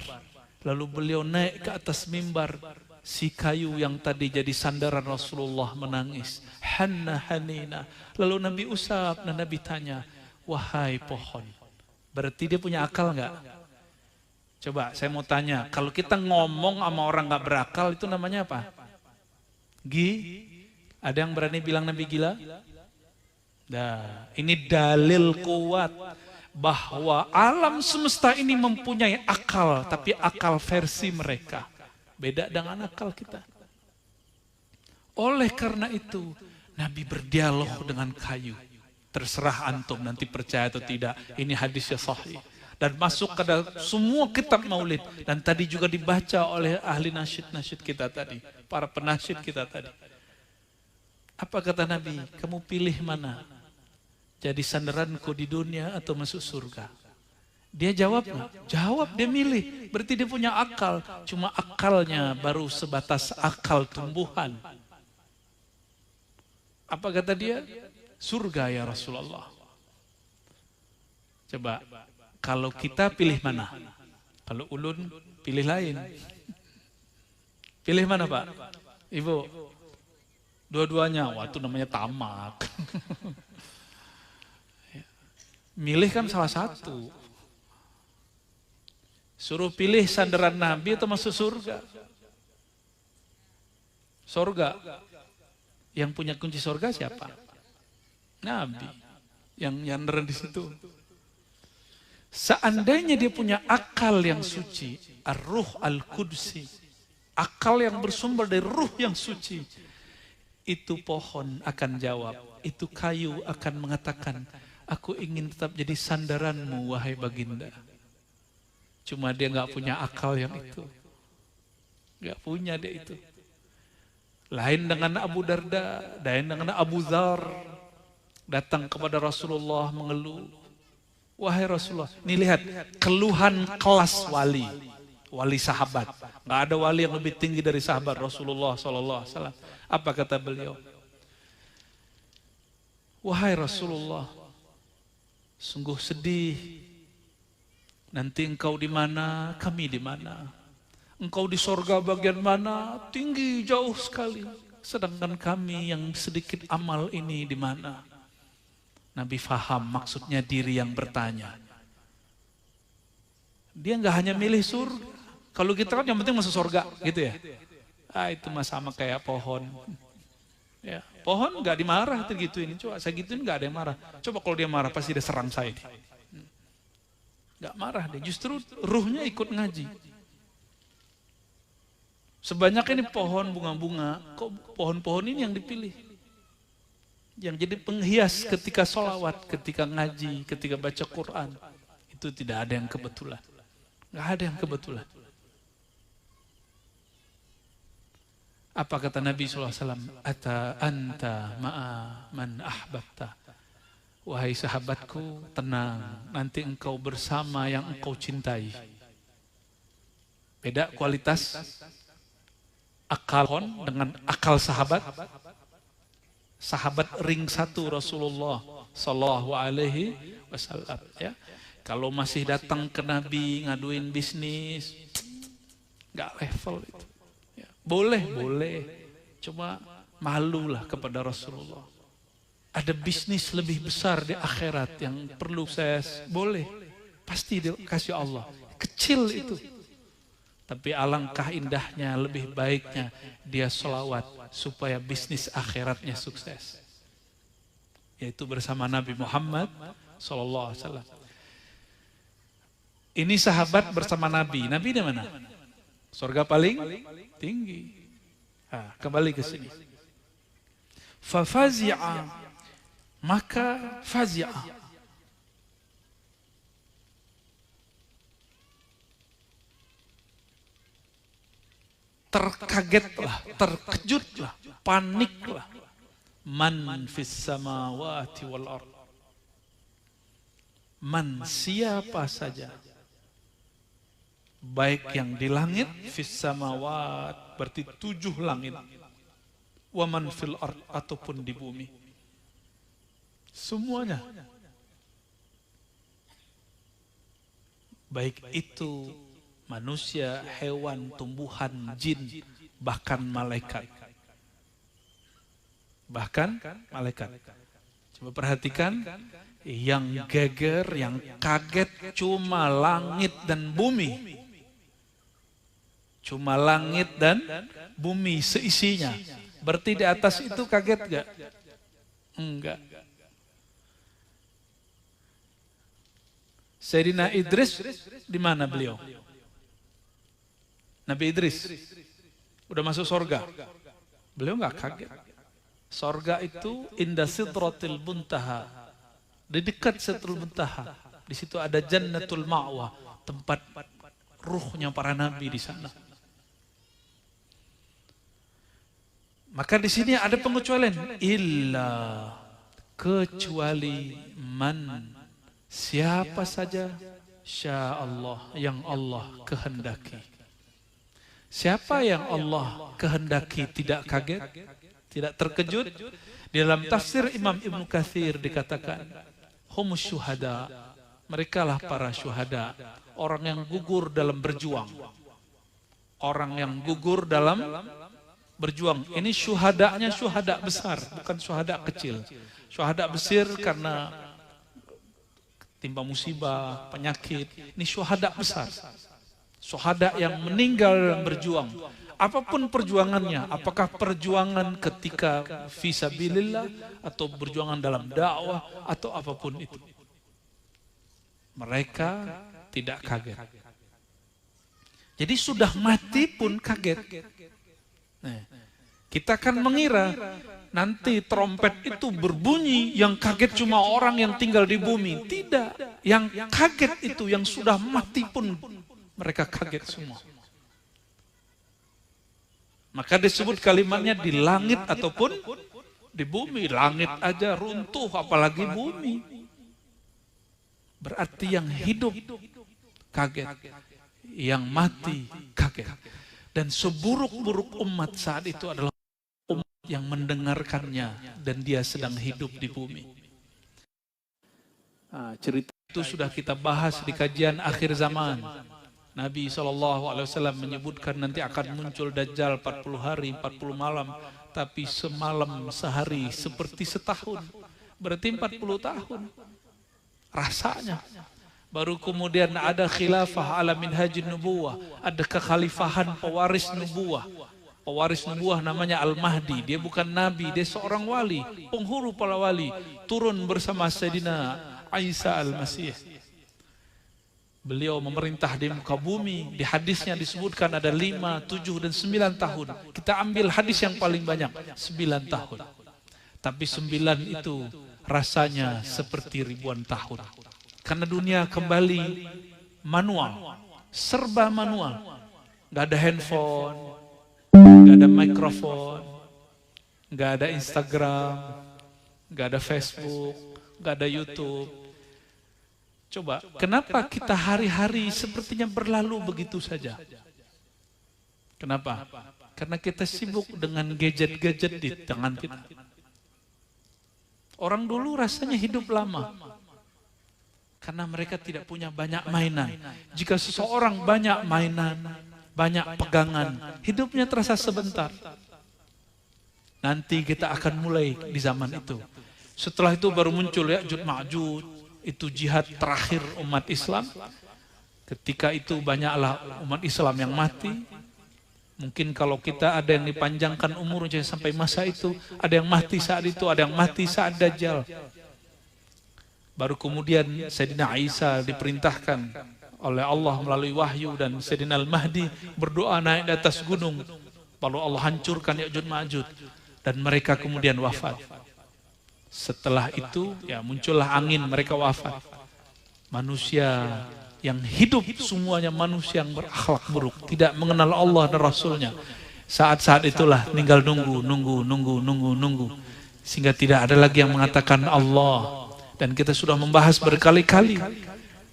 lalu beliau naik ke atas mimbar. Si kayu yang tadi jadi sandaran Rasulullah menangis. Hanna hanina. Lalu Nabi usap dan Nabi tanya, wahai pohon, berarti dia punya akal nggak? Coba saya mau tanya, kalau kita ngomong sama orang nggak berakal itu namanya apa? Ada yang berani bilang Nabi gila? Nah, ini dalil kuat bahwa alam semesta ini mempunyai akal, tapi akal versi mereka beda dengan akal kita. Oleh karena itu, Nabi berdialog dengan kayu. Terserah antum nanti percaya atau tidak. Ini hadisnya sahih. Dan masuk ke dalam semua kitab maulid. Dan tadi juga dibaca oleh ahli nasyid-nasyid kita tadi. Para penasyid kita tadi. Apa kata Nabi? Kamu pilih mana? Jadi sandaranku di dunia atau masuk surga? Dia jawab nggak? Jawab, dia milih. Berarti dia punya akal. Cuma akalnya baru sebatas akal tumbuhan. Apa kata dia? Surga ya Rasulullah. Coba, kalau kita pilih mana? Kalau ulun pilih lain. Pilih mana Pak? Ibu? Dua-duanya. Wah itu namanya tamak. Milih kan salah satu. Suruh pilih sandaran Nabi atau masuk surga? Surga. Yang punya kunci surga siapa? Nabi. Yang nyandaran di situ. Seandainya dia punya akal yang suci, ar-ruh al-qudsi, akal yang bersumber dari ruh yang suci, itu pohon akan jawab, itu kayu akan mengatakan, aku ingin tetap jadi sandaranmu wahai baginda. Cuma dia nggak punya akal yang itu. Nggak punya dia itu. Lain dengan Abu Darda, lain dengan Abu Dzar. Datang kepada Rasulullah mengeluh. Wahai Rasulullah, ini lihat keluhan kelas wali. Wali sahabat. Nggak ada wali yang lebih tinggi dari sahabat Rasulullah SAW. Apa kata beliau? Wahai Rasulullah, sungguh sedih. Nanti engkau di mana, kami di mana. Engkau di sorga bagian mana, tinggi jauh sekali. Sedangkan kami yang sedikit amal ini di mana. Nabi faham maksudnya diri yang bertanya. Dia nggak hanya milih surga. Kalau kita kan yang penting masuk surga, gitu ya. Itu mah sama kayak pohon. Ya, pohon nggak dimarah gituin. Coba saya gituin nggak ada yang marah. Coba kalau dia marah pasti dia serang saya. Gak marah deh, justru ruhnya ikut ngaji. Sebanyak ini pohon bunga-bunga, kok pohon-pohon ini yang dipilih? Yang jadi penghias ketika sholawat, ketika ngaji, ketika baca Quran. Itu tidak ada yang kebetulan. Gak ada yang kebetulan. Apa kata Nabi SAW? Ata anta ma'a man ahbabta. Wahai sahabatku, tenang, nanti engkau bersama yang engkau cintai. Beda kualitas akal dengan akal sahabat. Sahabat ring satu Rasulullah Sallallahu Alaihi Wasallam. Ya, kalau masih datang ke Nabi ngaduin bisnis, nggak level itu. Ya, boleh, cuma malulah kepada Rasulullah. Ada bisnis lebih besar di akhirat yang perlu saya boleh. Pasti dikasih Allah. Kecil itu. Tapi alangkah indahnya, lebih baiknya dia sholawat supaya bisnis akhiratnya sukses. yaitu bersama Nabi Muhammad SAW. Ini sahabat bersama Nabi. Nabi di mana? Surga paling tinggi. Nah, kembali ke sini. Fafazi'a, maka fazi'a, terkagetlah, terkejutlah, paniklah. Man fis samawati wal ard. Man, siapa saja, baik yang di langit, fis samawat berarti 7 langit, wa man fil ard ataupun di bumi, semuanya, baik itu manusia, hewan, tumbuhan, jin, bahkan malaikat. Bahkan malaikat. Coba perhatikan, yang geger, yang kaget cuma langit dan bumi. Cuma langit dan bumi seisinya. Berarti di atas itu kaget gak? Enggak. Sayyidina Idris, di mana beliau? Nabi Idris udah masuk surga. Beliau nggak kaget. Surga itu indah sidratil muntaha, di dekat sidratul muntaha. Di situ ada jannatul ma'wa, tempat ruhnya para nabi di sana. Maka di sini ada pengecualian, illa, kecuali man, siapa saja, sya Allah, yang Allah kehendaki. Siapa yang Allah kehendaki tidak kaget, tidak terkejut. Di dalam tafsir Imam Ibnu Katsir dikatakan, humus syuhada, merekalah para syuhada, orang yang gugur dalam berjuang. Orang yang gugur dalam berjuang. Ini syuhadanya syuhada besar, bukan syuhada kecil. Syuhada besar karena timpa musibah, penyakit. Ini syuhada besar. Syuhada yang meninggal dalam berjuang. Apapun perjuangannya, apakah perjuangan ketika fisabilillah atau perjuangan dalam dakwah atau apapun itu. Mereka tidak kaget. Jadi sudah mati pun kaget. Nah, kita kan mengira nanti trompet itu berbunyi, yang kaget cuma orang yang tinggal di bumi. Tidak, yang kaget itu yang sudah mati pun mereka kaget semua. Maka disebut kalimatnya di langit ataupun di bumi. Langit aja runtuh, apalagi bumi. Berarti yang hidup kaget, yang mati kaget. Dan seburuk-buruk umat saat itu adalah umat yang mendengarkannya dan dia sedang hidup di bumi. Nah, cerita itu sudah kita bahas di kajian akhir zaman. Nabi SAW menyebutkan nanti akan muncul Dajjal 40 hari, 40 malam. Tapi semalam sehari seperti setahun. Berarti 40 tahun. Rasanya. Baru kemudian ada khilafah ala minhajin nubuwah. Ada kekhalifahan pewaris nubuwah. Pewaris nubuwah namanya Al-Mahdi. Dia bukan Nabi, dia seorang wali. Penghulu para wali. Turun bersama Sayyidina Isa Al-Masih. Beliau memerintah di muka bumi. Di hadisnya disebutkan ada 5, 7, dan 9 tahun. Kita ambil hadis yang paling banyak, 9 tahun. Tapi 9 itu rasanya seperti ribuan tahun. Karena dunia kembali manual, serba manual. Gak ada handphone, gak ada mikrofon, gak ada Instagram, gak ada Facebook, gak ada YouTube. Coba, kenapa kita hari-hari sepertinya berlalu begitu saja? Kenapa? Karena kita sibuk dengan gadget-gadget di tangan kita. Orang dulu rasanya hidup lama. Karena mereka tidak punya banyak mainan. Jika seseorang banyak mainan, banyak pegangan, hidupnya terasa sebentar. Nanti kita akan mulai di zaman itu. Setelah itu baru muncul Ya'juj Ma'juj. Itu jihad terakhir umat Islam. Ketika itu banyaklah umat Islam yang mati. Mungkin kalau kita ada yang dipanjangkan umurnya sampai masa itu, ada yang mati saat itu, ada yang mati saat Dajjal. Baru kemudian Sayyidina Isa diperintahkan oleh Allah melalui wahyu dan Sayyidina Al-Mahdi berdoa naik di atas gunung. Lalu Allah hancurkan Ya'juj Ma'juj dan mereka kemudian wafat. Setelah itu ya muncullah angin, mereka wafat. Manusia yang hidup semuanya manusia yang berakhlak buruk, tidak mengenal Allah dan Rasulnya. Saat-saat itulah tinggal nunggu. Sehingga tidak ada lagi yang mengatakan Allah. Dan kita sudah membahas berkali-kali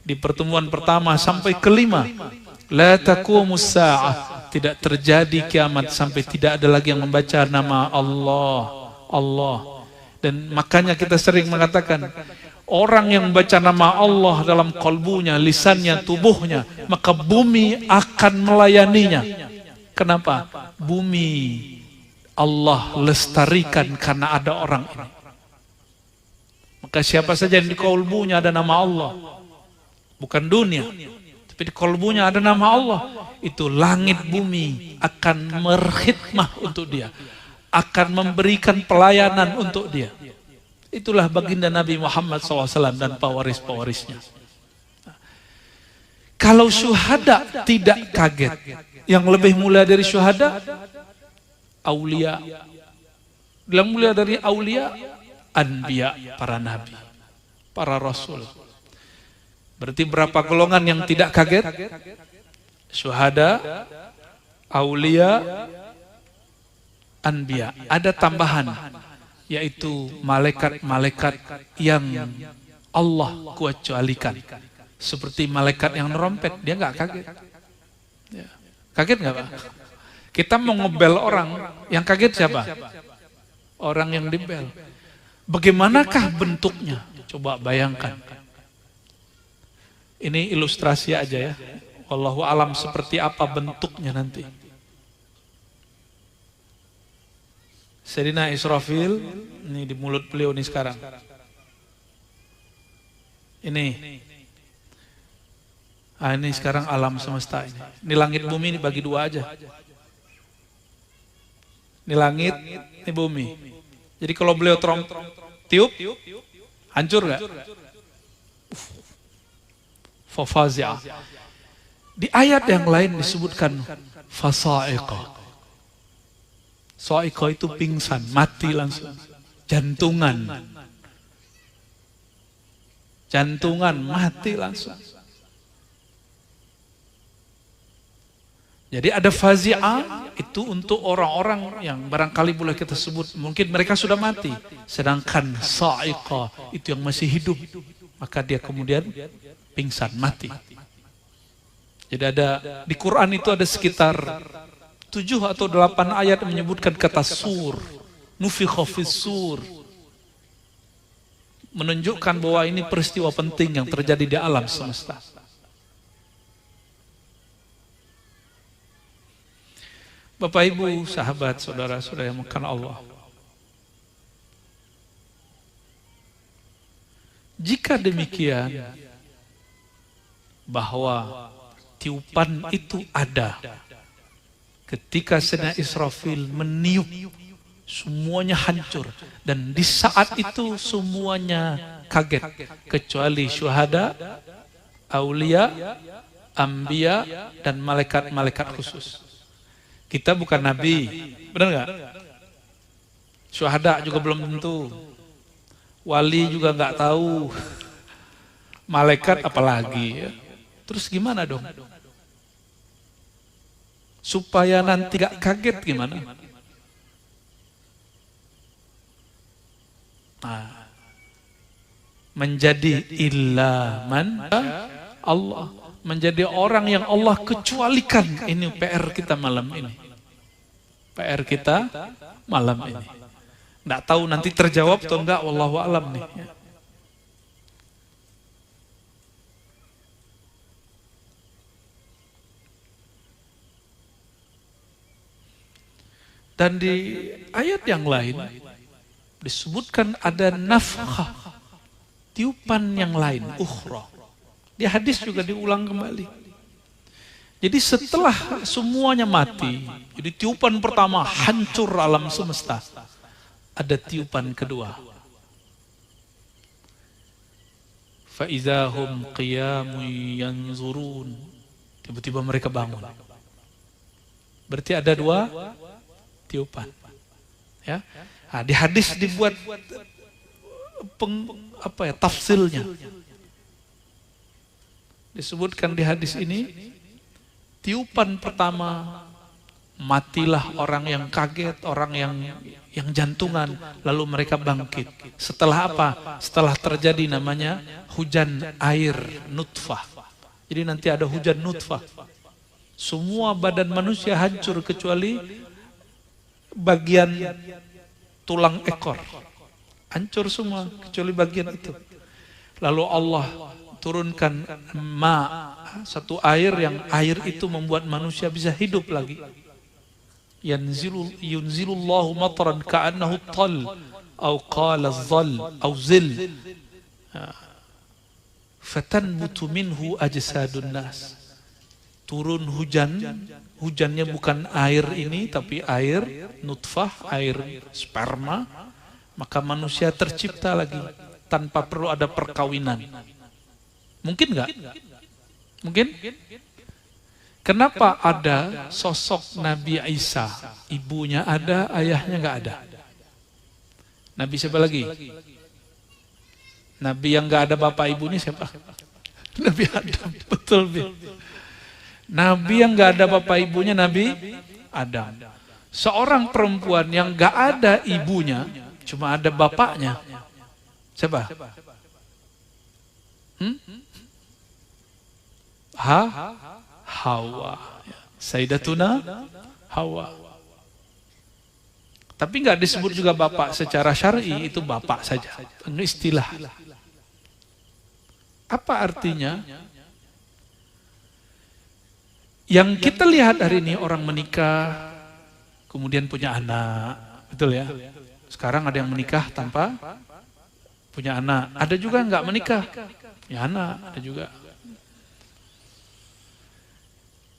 di pertemuan pertama sampai kelima. La taqumus sa'ah, tidak terjadi kiamat sampai tidak ada lagi yang membaca nama Allah. Dan makanya kita sering mengatakan, orang yang membaca nama Allah dalam kalbunya, lisannya, tubuhnya, maka bumi akan melayaninya. Kenapa? Bumi Allah lestarikan karena ada orang ini. Maka siapa saja yang di kalbunya ada nama Allah, bukan dunia, tapi di kalbunya ada nama Allah, itu langit bumi akan berkhidmah untuk dia, akan memberikan pelayanan untuk dia. Itulah baginda Nabi Muhammad SAW dan pewaris-pewarisnya. Kalau syuhada tidak kaget, yang lebih mulia dari syuhada, aulia. Yang mulia dari aulia, anbiya, para nabi, para rasul. Berarti berapa golongan yang tidak kaget? Syuhada, aulia, anbiya. Ada tambahan, yaitu malaikat-malaikat yang Allah kecualikan. Seperti malaikat yang nerompet, dia nggak kaget. Ya. Kaget nggak Pak? Kita mau ngebel orang, yang kaget siapa? Orang yang dibel. Bagaimanakah bentuknya? Coba bayangkan. Ini ilustrasi aja ya. Wallahu alam seperti apa bentuknya nanti. Sayyidina Israfil, ini di mulut beliau nih sekarang. Ini sekarang alam semesta ini. Ini langit bumi ini bagi dua aja. Ini langit, ini bumi. Jadi kalau beliau tiup, hancur gak? Fafazi'ah. Di ayat yang lain disebutkan fasa'iqah. Sa'iqah itu pingsan, mati langsung. Jantungan, mati langsung. Jadi ada fazi'ah itu untuk orang-orang yang barangkali boleh kita sebut mungkin mereka sudah mati. Sedangkan sa'iqah itu yang masih hidup. Maka dia kemudian pingsan, mati. Jadi ada di Quran itu ada sekitar 7 atau 8 ayat yang menyebutkan kata sur, nufikha fis sur, menunjukkan bahwa ini peristiwa penting yang terjadi di alam semesta. Bapak Ibu, sahabat, saudara-saudara yang makan Allah. Jika demikian, bahwa tiupan itu ada. Ketika Sayyidina Israfil meniup, semuanya hancur. Dan di saat itu semuanya kaget. Kecuali syuhada, aulia, anbiya, dan malaikat-malaikat khusus. Kita bukan nabi, benar nggak? Syuhada juga belum tentu. Wali juga nggak tahu. Malaikat apalagi. Ya. Terus gimana dong? Supaya nanti gak kaget gimana? Nah, menjadi ilaman Allah, menjadi orang yang Allah kecualikan. Ini PR kita malam ini. PR kita malam ini. Nggak tahu nanti terjawab atau enggak, wallahu alam nih. Dan di ayat yang lain disebutkan ada nafkhah, tiupan yang lain, ukhra. Di hadis juga diulang kembali. Jadi setelah semuanya mati, jadi tiupan pertama hancur alam semesta, ada tiupan kedua. Faizahum qiyamun yanzurun. Tiba-tiba mereka bangun. Berarti ada dua tiupan. Ya. Nah, di hadis dibuat tafsilnya. Disebutkan di hadis ini, tiupan pertama matilah orang yang kaget, orang yang jantungan, lalu mereka bangkit. Setelah apa? Setelah terjadi namanya hujan air nutfah. Jadi nanti ada hujan nutfah. Semua badan manusia hancur kecuali bagian tulang ekor. Hancur semua kecuali bagian itu. Lalu Allah turunkan satu air yang air itu membuat manusia bisa hidup lagi. Yunzilullahu matran ka'annahu tal atau qala zal atau zil. Fatanbutu minhu ajsadun nas. Turun hujan, hujannya bukan air ini tapi air nutfah, air sperma, maka manusia tercipta lagi tanpa perlu ada perkawinan. Mungkin nggak? Mungkin? Kenapa ada sosok Nabi Isa? Ibunya ada, ayahnya nggak ada. Nabi siapa lagi? Nabi yang nggak ada bapak ibunya siapa? Nabi Adam, betul. Nabi yang nggak ada bapak ibunya Nabi Adam. Seorang perempuan yang nggak ada ibunya, cuma ada bapaknya. Siapa? Hawa. Sayyidatuna Hawa. Tapi nggak disebut juga bapak secara syar'i, itu bapak saja. Ini istilah. Apa artinya? Yang kita lihat hari ini orang menikah, kemudian punya anak, betul ya? Sekarang ada yang menikah tanpa punya anak, ada juga nggak menikah, punya anak, ada juga.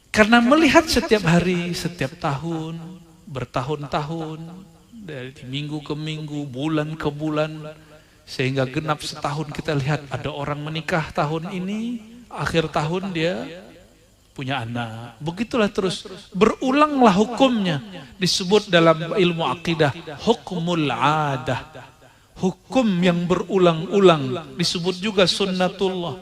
Karena melihat setiap hari, setiap tahun, bertahun-tahun, dari minggu ke minggu, bulan ke bulan, sehingga genap setahun kita lihat ada orang menikah tahun ini, akhir tahun dia punya anak. Begitulah terus, berulanglah hukumnya. Disebut dalam ilmu akidah, hukmul adah. Hukum yang berulang-ulang. Disebut juga sunnatullah.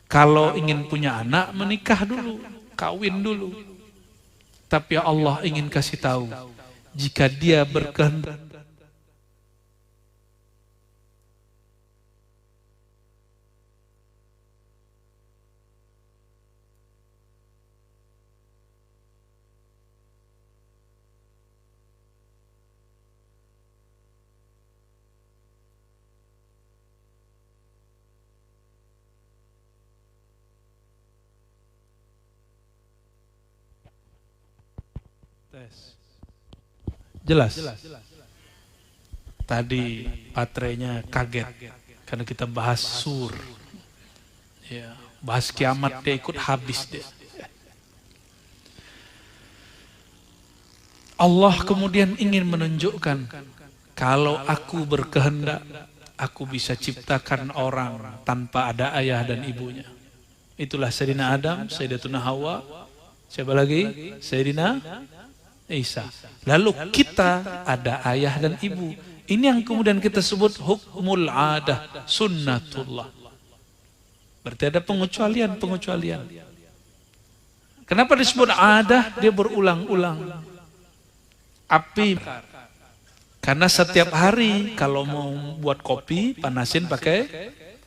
Kalau ingin punya anak, menikah dulu. Kawin dulu. Tapi Allah ingin kasih tahu, jika dia berkehendak jelas. Tadi baterainya kaget karena kita bahas sur. Ya, bahas kiamat dia ikut habis dia. Allah kemudian ingin menunjukkan, kalau aku berkehendak, aku bisa ciptakan orang tanpa ada ayah dan ibunya. Itulah Sayyidina Adam, Sayyidatuna Hawa, siapa lagi? Sayyidina Isa. Lalu kita ada ayah dan ibu. Ini yang kemudian kita sebut hukmul adah, sunnatullah. Berarti ada pengecualian. Kenapa disebut adah? Dia berulang-ulang. Api. Karena setiap hari kalau mau buat kopi, panasin pakai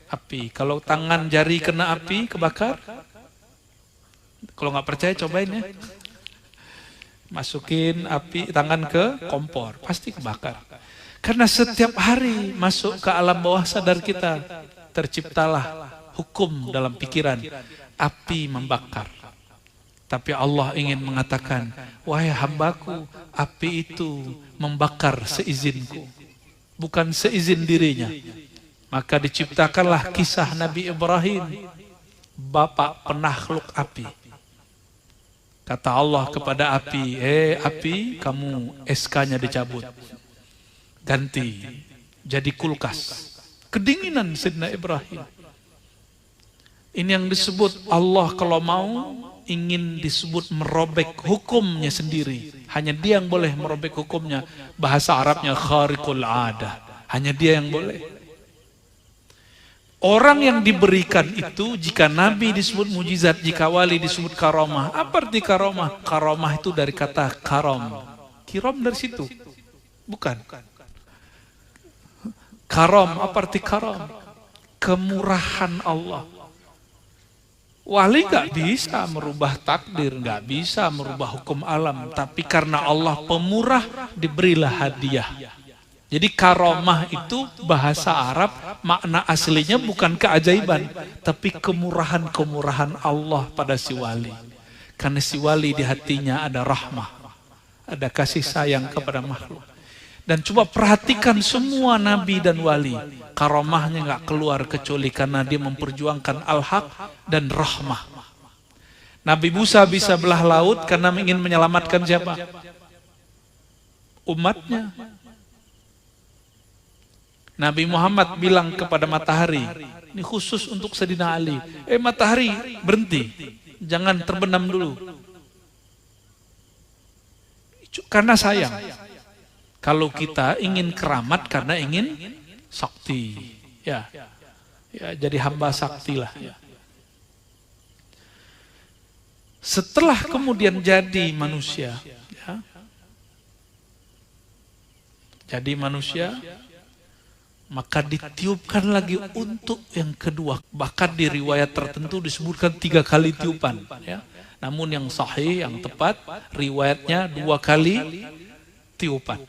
api. Kalau tangan jari kena api, kebakar. Kalau nggak percaya cobain ya. Masukin api tangan ke kompor, pasti kebakar. Karena setiap hari masuk ke alam bawah sadar kita, terciptalah hukum dalam pikiran, api membakar. Tapi Allah ingin mengatakan, wahai hambaku, api itu membakar seizinku, bukan seizin dirinya. Maka diciptakanlah kisah Nabi Ibrahim, bapak penakluk api. Kata Allah kepada api, api, kamu SK-nya dicabut. Ganti, jadi kulkas. Kedinginan Sayyidina Ibrahim. Ini yang disebut Allah kalau mau ingin disebut merobek hukumnya sendiri. Hanya dia yang boleh merobek hukumnya. Bahasa Arabnya khariqul adah. Hanya dia yang boleh. Orang yang diberikan itu, jika Nabi disebut mujizat, jika wali disebut karomah. Apa arti karomah? Karomah itu dari kata karom. Kirom dari situ. Bukan. Karom, apa arti karom? Kemurahan Allah. Wali gak bisa merubah takdir, gak bisa merubah hukum alam. Tapi karena Allah pemurah, diberilah hadiah. Jadi karomah itu bahasa Arab, makna aslinya bukan keajaiban, tapi kemurahan-kemurahan Allah pada si wali. Karena si wali di hatinya ada rahmah, ada kasih sayang kepada makhluk. Dan coba perhatikan semua nabi dan wali, karomahnya gak keluar kecuali karena dia memperjuangkan al-haq dan rahmah. Nabi Musa bisa belah laut karena ingin menyelamatkan siapa? Umatnya. Nabi Muhammad bilang kepada matahari, ini khusus untuk Sayyidina Ali, matahari berhenti, jangan terbenam dulu. Karena sayang. Kalau kita ingin keramat karena ingin sakti, ya jadi hamba sakti lah. Ya. Setelah kemudian jadi manusia, ya, jadi manusia, maka ditiupkan lagi untuk yang kedua. Bahkan di riwayat tertentu disebutkan 3 kali tiupan. Ya. Namun yang sahih, yang tepat, riwayatnya 2 kali tiupan.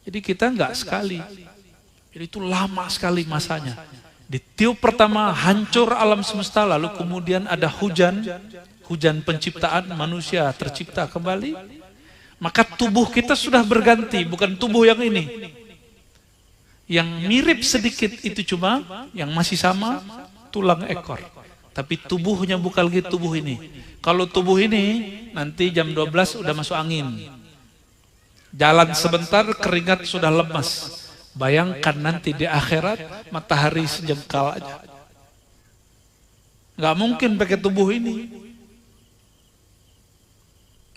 Jadi kita enggak sekali. Jadi itu lama sekali masanya. Ditiup pertama hancur alam semesta, lalu kemudian ada hujan penciptaan, manusia tercipta kembali. Maka tubuh kita sudah berganti, bukan tubuh yang ini. Yang mirip sedikit itu cuma yang masih sama tulang ekor. Tapi tubuhnya bukan lagi tubuh ini. Kalau tubuh ini nanti jam 12 udah masuk angin. Jalan sebentar keringat sudah lemas. Bayangkan nanti di akhirat matahari sejengkal aja. Nggak mungkin pakai tubuh ini.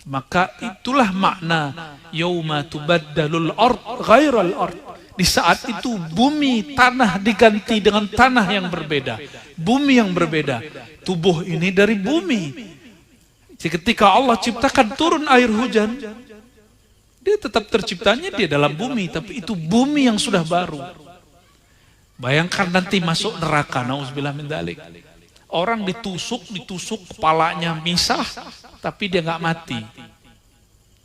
Maka itulah makna yauma tubaddalul ard ghairal ard. Di saat itu bumi, tanah diganti dengan tanah yang berbeda. Bumi yang berbeda. Tubuh ini dari bumi. Jadi ketika Allah ciptakan turun air hujan, dia tetap terciptanya dia dalam bumi, tapi itu bumi yang sudah baru. Bayangkan nanti masuk neraka, nauzubillah min dzalik. Orang ditusuk kepalanya misah, tapi dia nggak mati.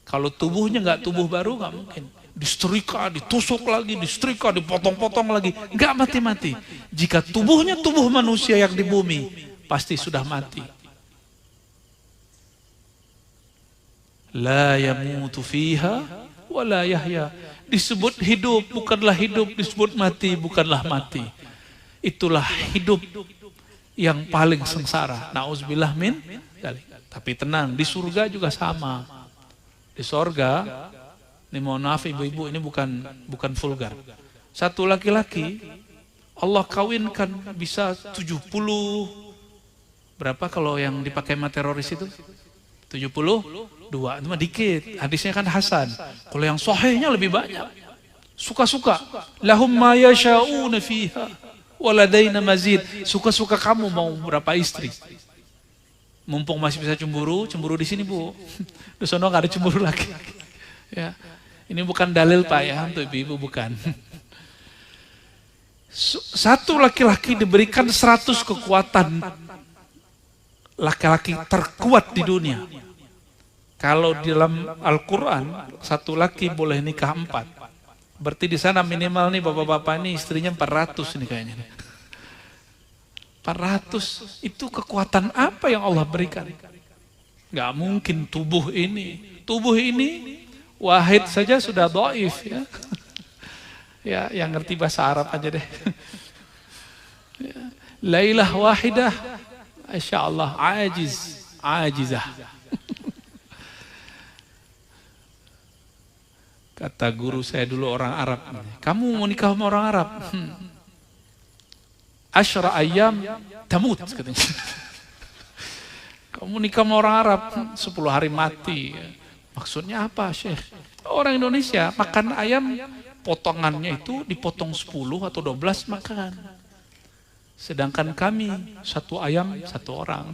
Kalau tubuhnya nggak tubuh baru nggak mungkin. Disetrika, ditusuk lagi, disetrika, dipotong-potong lagi, nggak mati-mati. Jika tubuhnya tubuh manusia yang di bumi, pasti sudah mati. La yamutu fiha wa la yahya. Disebut hidup bukanlah hidup, disebut mati bukanlah mati. Itulah hidup yang paling sengsara. Nauzubillah min dzalik. Tapi tenang, di surga juga sama. Di surga, ini mohon maaf ibu-ibu, ini bukan vulgar. Satu laki-laki Allah kawinkan bisa 70, berapa kalau yang dipakai sama teroris itu? 72, itu mah dikit. Hadisnya kan hasan. Kalau yang sahihnya lebih banyak. Suka-suka. Lahum ma yasha'una fiha waladaina mazid. Suka-suka kamu mau berapa istri. Mumpung masih bisa cemburu di sini Bu. Di sono nggak ada cemburu lagi. Ya. Ini bukan dalil Pak ya, untuk ibu-ibu bukan. Satu laki-laki diberikan 100 kekuatan. Laki-laki terkuat di dunia. Kalau di dalam Al-Quran, satu laki boleh nikah 4. Berarti di sana minimal nih bapak-bapak ini istrinya 400 nih kayaknya. 400 itu kekuatan apa yang Allah berikan? Gak mungkin tubuh ini. Tubuh ini wahid saja sudah dhaif ya. Ya, yang ngerti bahasa Arab aja deh. Ya. Lailah wahidah Masya Allah, ajizah. Kata guru saya dulu orang Arab, kamu mau nikah sama orang Arab? Asyra ayyam tamut, katanya. Kamu nikah sama orang Arab, 10 hari mati. Maksudnya apa, Syekh? Orang Indonesia makan ayam, potongannya itu dipotong 10 atau 12 makan. Sedangkan kami, 1 ayam 1 orang.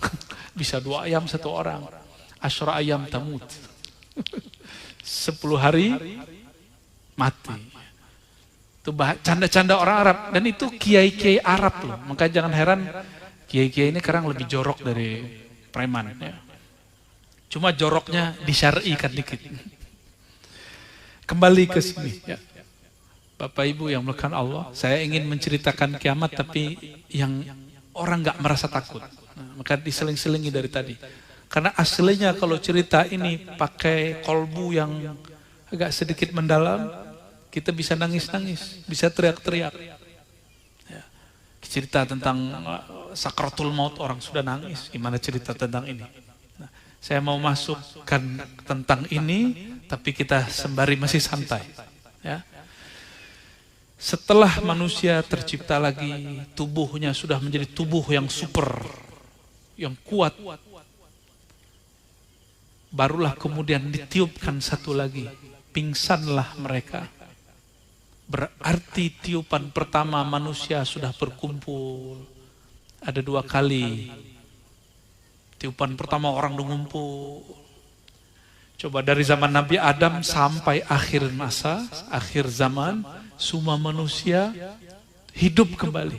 Bisa 2 ayam 1 orang. Asyra ayyam tamut. 10 hari mati. Itu canda-canda orang Arab. Dan itu kiai-kiai Arab loh. Maka jangan heran kiai-kiai ini sekarang lebih jorok dari preman. Ya. Cuma joroknya disyar'ikan dikit. Kembali ke sini. Ya. Bapak Ibu yang melakukan Allah, saya ingin menceritakan kiamat tapi yang orang nggak merasa takut. Nah, maka diseling-selingi dari tadi. Karena aslinya kalau cerita ini pakai kolbu yang agak sedikit mendalam, kita bisa nangis-nangis, bisa teriak-teriak. Ya. Cerita tentang sakratul maut, orang sudah nangis, gimana cerita tentang ini. Nah, saya mau masukkan tentang ini, tapi kita sembari masih santai. Ya. Setelah manusia tercipta lagi, tubuhnya sudah menjadi tubuh yang super, yang kuat. Barulah kemudian ditiupkan satu lagi, pingsanlah mereka. Berarti tiupan pertama manusia sudah berkumpul. Ada 2 kali. Tiupan pertama orang ngumpul. Coba dari zaman Nabi Adam sampai akhir masa, akhir zaman, semua manusia hidup kembali.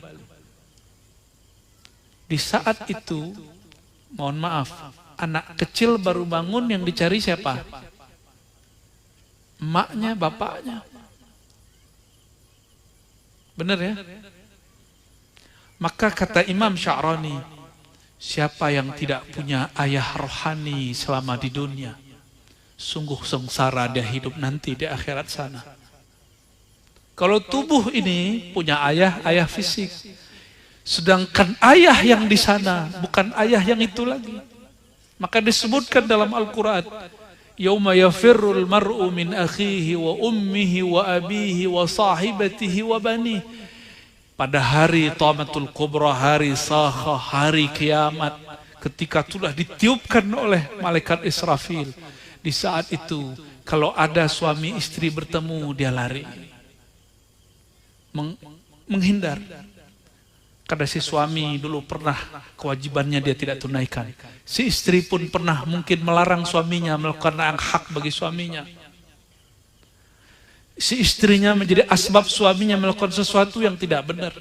Di saat itu, mohon maaf, anak kecil baru bangun yang dicari siapa? Emaknya, bapaknya. Benar ya? Maka kata Imam Sya'rani, siapa yang tidak punya ayah rohani selama di dunia, sungguh sengsara dia hidup nanti di akhirat sana. Kalau tubuh ini punya ayah fisik, sedangkan ayah yang di sana bukan ayah yang itu lagi. Maka disebutkan dalam Al-Quran, yauma yafirrul mar'u min akhihi wa ummihi wa abihi wa sahibatihi wa banihi. Pada hari Tamatul Kubra, hari Sakha, hari kiamat, ketika sudah ditiupkan oleh malaikat Israfil, di saat itu kalau ada suami istri bertemu, dia lari, menghindar. Karena si suami dulu pernah kewajibannya dia tidak tunaikan. Si istri pun pernah mungkin melarang suaminya melakukan yang hak bagi suaminya. Si istrinya menjadi asbab suaminya melakukan sesuatu yang tidak benar.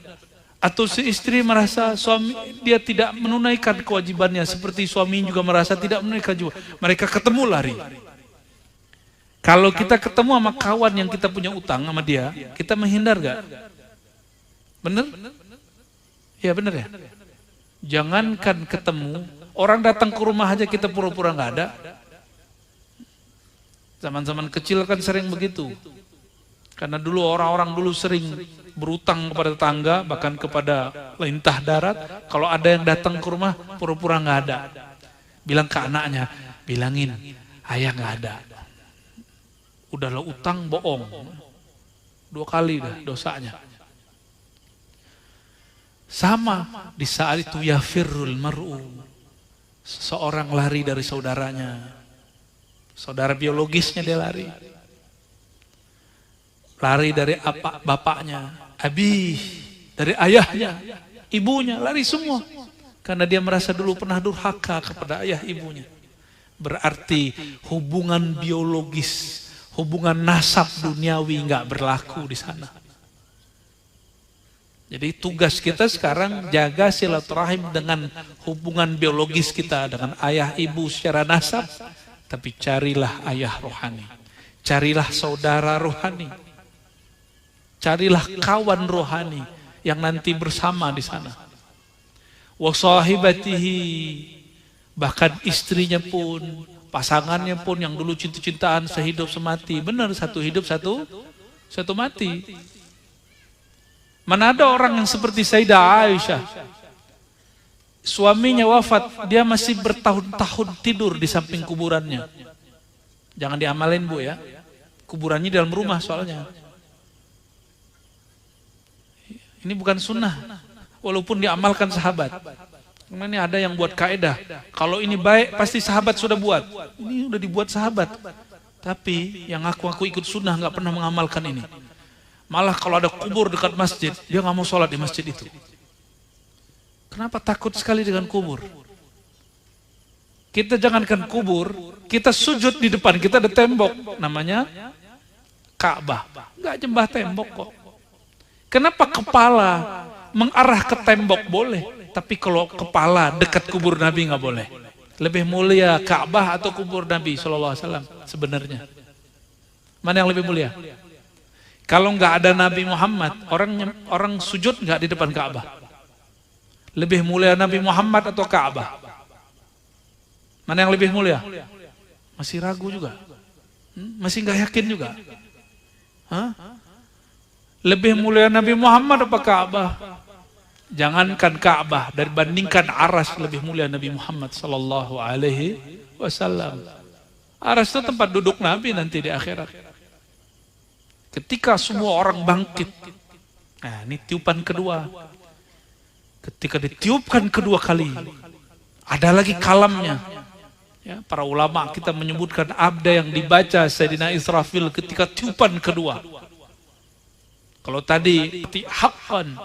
Atau si istri merasa suami dia tidak menunaikan kewajibannya, seperti suami juga merasa tidak menunaikan juga. Mereka ketemu lari. Kalau kita ketemu sama kawan yang kita punya utang sama dia, kita menghindar gak? Bener? Ya bener ya? Jangankan ketemu, orang datang ke rumah aja kita pura-pura gak ada. Zaman-zaman kecil kan sering begitu. Karena dulu orang-orang dulu sering berutang kepada tetangga, bahkan kepada lintah darat. Kalau ada yang datang ke rumah, pura-pura gak ada. Bilang ke anaknya, bilangin, ayah gak ada. Udahlah utang bohong. 2 kali dah dosanya. Sama di saat itu yafirrul mar'u. Seseorang lari dari saudaranya. Saudara biologisnya dia lari. Lari dari bapaknya, abi, dari ayahnya, ibunya, lari semua. Karena dia merasa dulu pernah durhaka kepada ayah ibunya. Berarti hubungan biologis, hubungan nasab duniawi nggak berlaku di sana. Jadi tugas kita sekarang jaga silaturahim dengan hubungan biologis kita dengan ayah ibu secara nasab, tapi carilah ayah rohani, carilah saudara rohani, carilah kawan rohani yang nanti bersama di sana. Wa sahibatihi, bahkan istrinya pun, pasangannya pun yang dulu cinta-cintaan sehidup semati. Benar, satu hidup satu mati. Mana ada orang yang seperti Sayyidah Aisyah Suaminya wafat, dia masih bertahun-tahun tidur di samping kuburannya. Jangan diamalin Bu ya. Kuburannya di dalam rumah soalnya. Ini bukan sunnah. Walaupun diamalkan sahabat. Ini ada yang buat kaidah. Kalau ini baik pasti sahabat sudah buat. Ini udah dibuat sahabat. Tapi yang aku ikut sunnah nggak pernah mengamalkan ini. Malah kalau ada kubur dekat masjid, dia nggak mau sholat di masjid itu. Kenapa takut sekali dengan kubur? Kita jangankan kubur, kita sujud di depan, kita ada tembok, namanya Ka'bah. Nggak jembah tembok kok. Kenapa kepala mengarah ke tembok boleh, tapi kalau kepala dekat kubur Nabi nggak boleh? Lebih mulia Ka'bah atau kubur Nabi SAW sebenarnya? Mana yang lebih mulia? Kalau nggak ada Nabi Muhammad, orang sujud nggak di depan Ka'bah? Lebih mulia Nabi Muhammad atau Ka'bah? Mana yang lebih mulia? Masih ragu juga? Masih nggak yakin juga? Hah? Lebih mulia Nabi Muhammad apa Ka'bah? Jangankan Ka'bah, dibandingkan Aras lebih mulia Nabi Muhammad sallallahu alaihi wasallam. Aras itu tempat duduk Nabi nanti di akhirat. Ketika semua orang bangkit. Nah, ini tiupan kedua. Ketika ditiupkan kedua kali, ada lagi kalamnya. Ya, para ulama kita menyebutkan abda yang dibaca Sayyidina Israfil ketika tiupan kedua. Kalau tadi haqqan,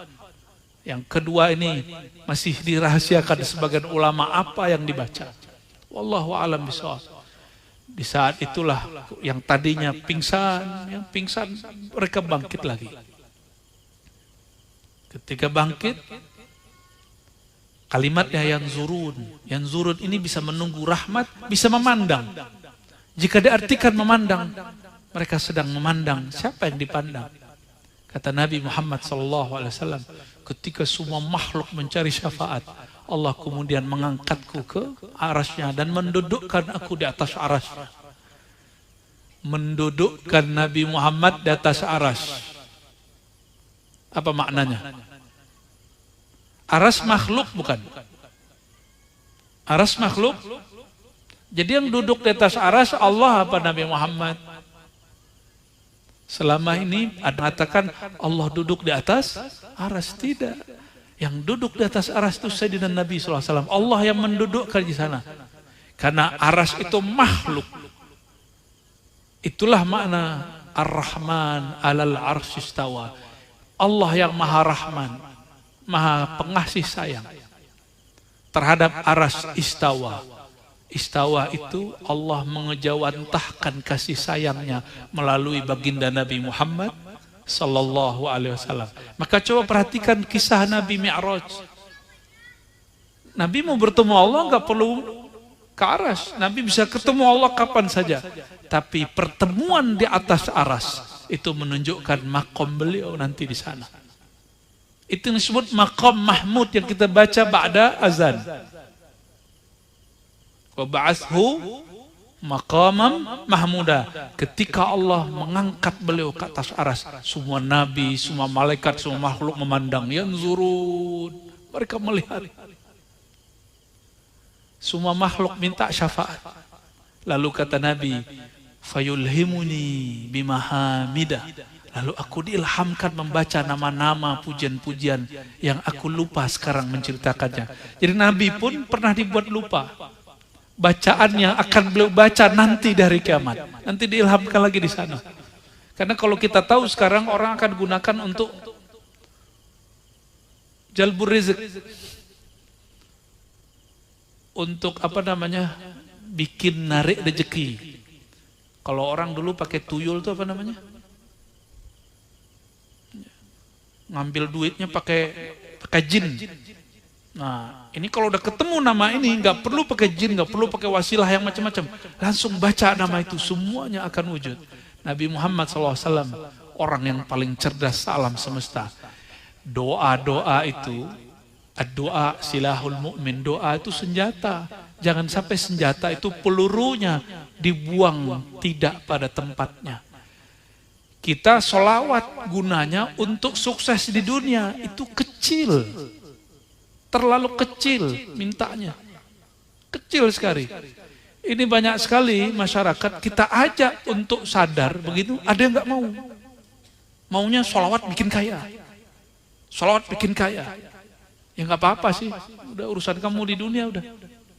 yang kedua ini masih dirahasiakan sebagian ulama apa yang dibaca. Wallahu a'lam bishawab. Di saat itulah yang tadinya pingsan, mereka bangkit lagi. Ketika bangkit, kalimatnya yang zurun ini bisa menunggu rahmat, bisa memandang. Jika diartikan memandang, mereka sedang memandang siapa yang dipandang. Kata Nabi Muhammad SAW, ketika semua makhluk mencari syafaat, Allah kemudian mengangkatku ke arasnya dan mendudukkan aku di atas aras. Mendudukkan Nabi Muhammad di atas aras. Apa maknanya? Aras makhluk bukan? Aras makhluk? Jadi yang duduk di atas aras Allah apa Nabi Muhammad? Selama ini ada mengatakan Allah duduk di atas aras, tidak. Yang duduk di atas aras itu Sayyidina Nabi SAW. Allah yang mendudukkan di sana. Karena aras itu makhluk. Itulah makna Ar-Rahman alal arsy istawa. Allah yang maha rahman, maha pengasih sayang terhadap aras istawa. Istawa itu Allah mengejawantahkan kasih sayangnya melalui baginda Nabi Muhammad sallallahu alaihi wasallam. Maka coba perhatikan kisah Nabi Mi'raj. Nabi mau bertemu Allah nggak perlu ke aras. Nabi bisa ketemu Allah kapan saja. Tapi pertemuan di atas aras itu menunjukkan makom beliau nanti di sana. Itu disebut makom Mahmud yang kita baca ba'da azan. Wa ba'athu maqamam mahmuda. Ketika Allah mengangkat beliau ke atas aras, semua nabi, semua malaikat, semua makhluk memandang, yanzurun, mereka melihat. Semua makhluk minta syafaat. Lalu kata Nabi, fayulhimuni bimahamidah. Lalu aku diilhamkan membaca nama-nama pujian-pujian yang aku lupa sekarang menceritakannya. Jadi Nabi pun pernah dibuat lupa. Bacaan yang akan beliau baca nanti dari kiamat. Nanti diilhamkan lagi di sana. Karena kalau kita tahu sekarang orang akan gunakan untuk jalbur rizq. Untuk apa namanya? Bikin narik rezeki. Kalau orang dulu pakai tuyul itu apa namanya? Ngambil duitnya pakai jin. Nah, ini kalau udah ketemu nama ini, nggak perlu pakai jin, nggak perlu pakai wasilah yang macam-macam. Langsung baca nama itu, semuanya akan wujud. Nabi Muhammad SAW, orang yang paling cerdas alam semesta. Doa-doa itu, doa silahul mu'min, doa itu senjata. Jangan sampai senjata itu pelurunya dibuang tidak pada tempatnya. Kita sholawat gunanya untuk sukses di dunia, itu kecil. Terlalu kecil mintanya. Kecil sekali. Ini banyak sekali masyarakat kita ajak untuk sadar begitu, ada yang nggak mau. Maunya sholawat bikin kaya. Sholawat bikin kaya. Ya nggak apa-apa sih, udah urusan kamu di dunia udah.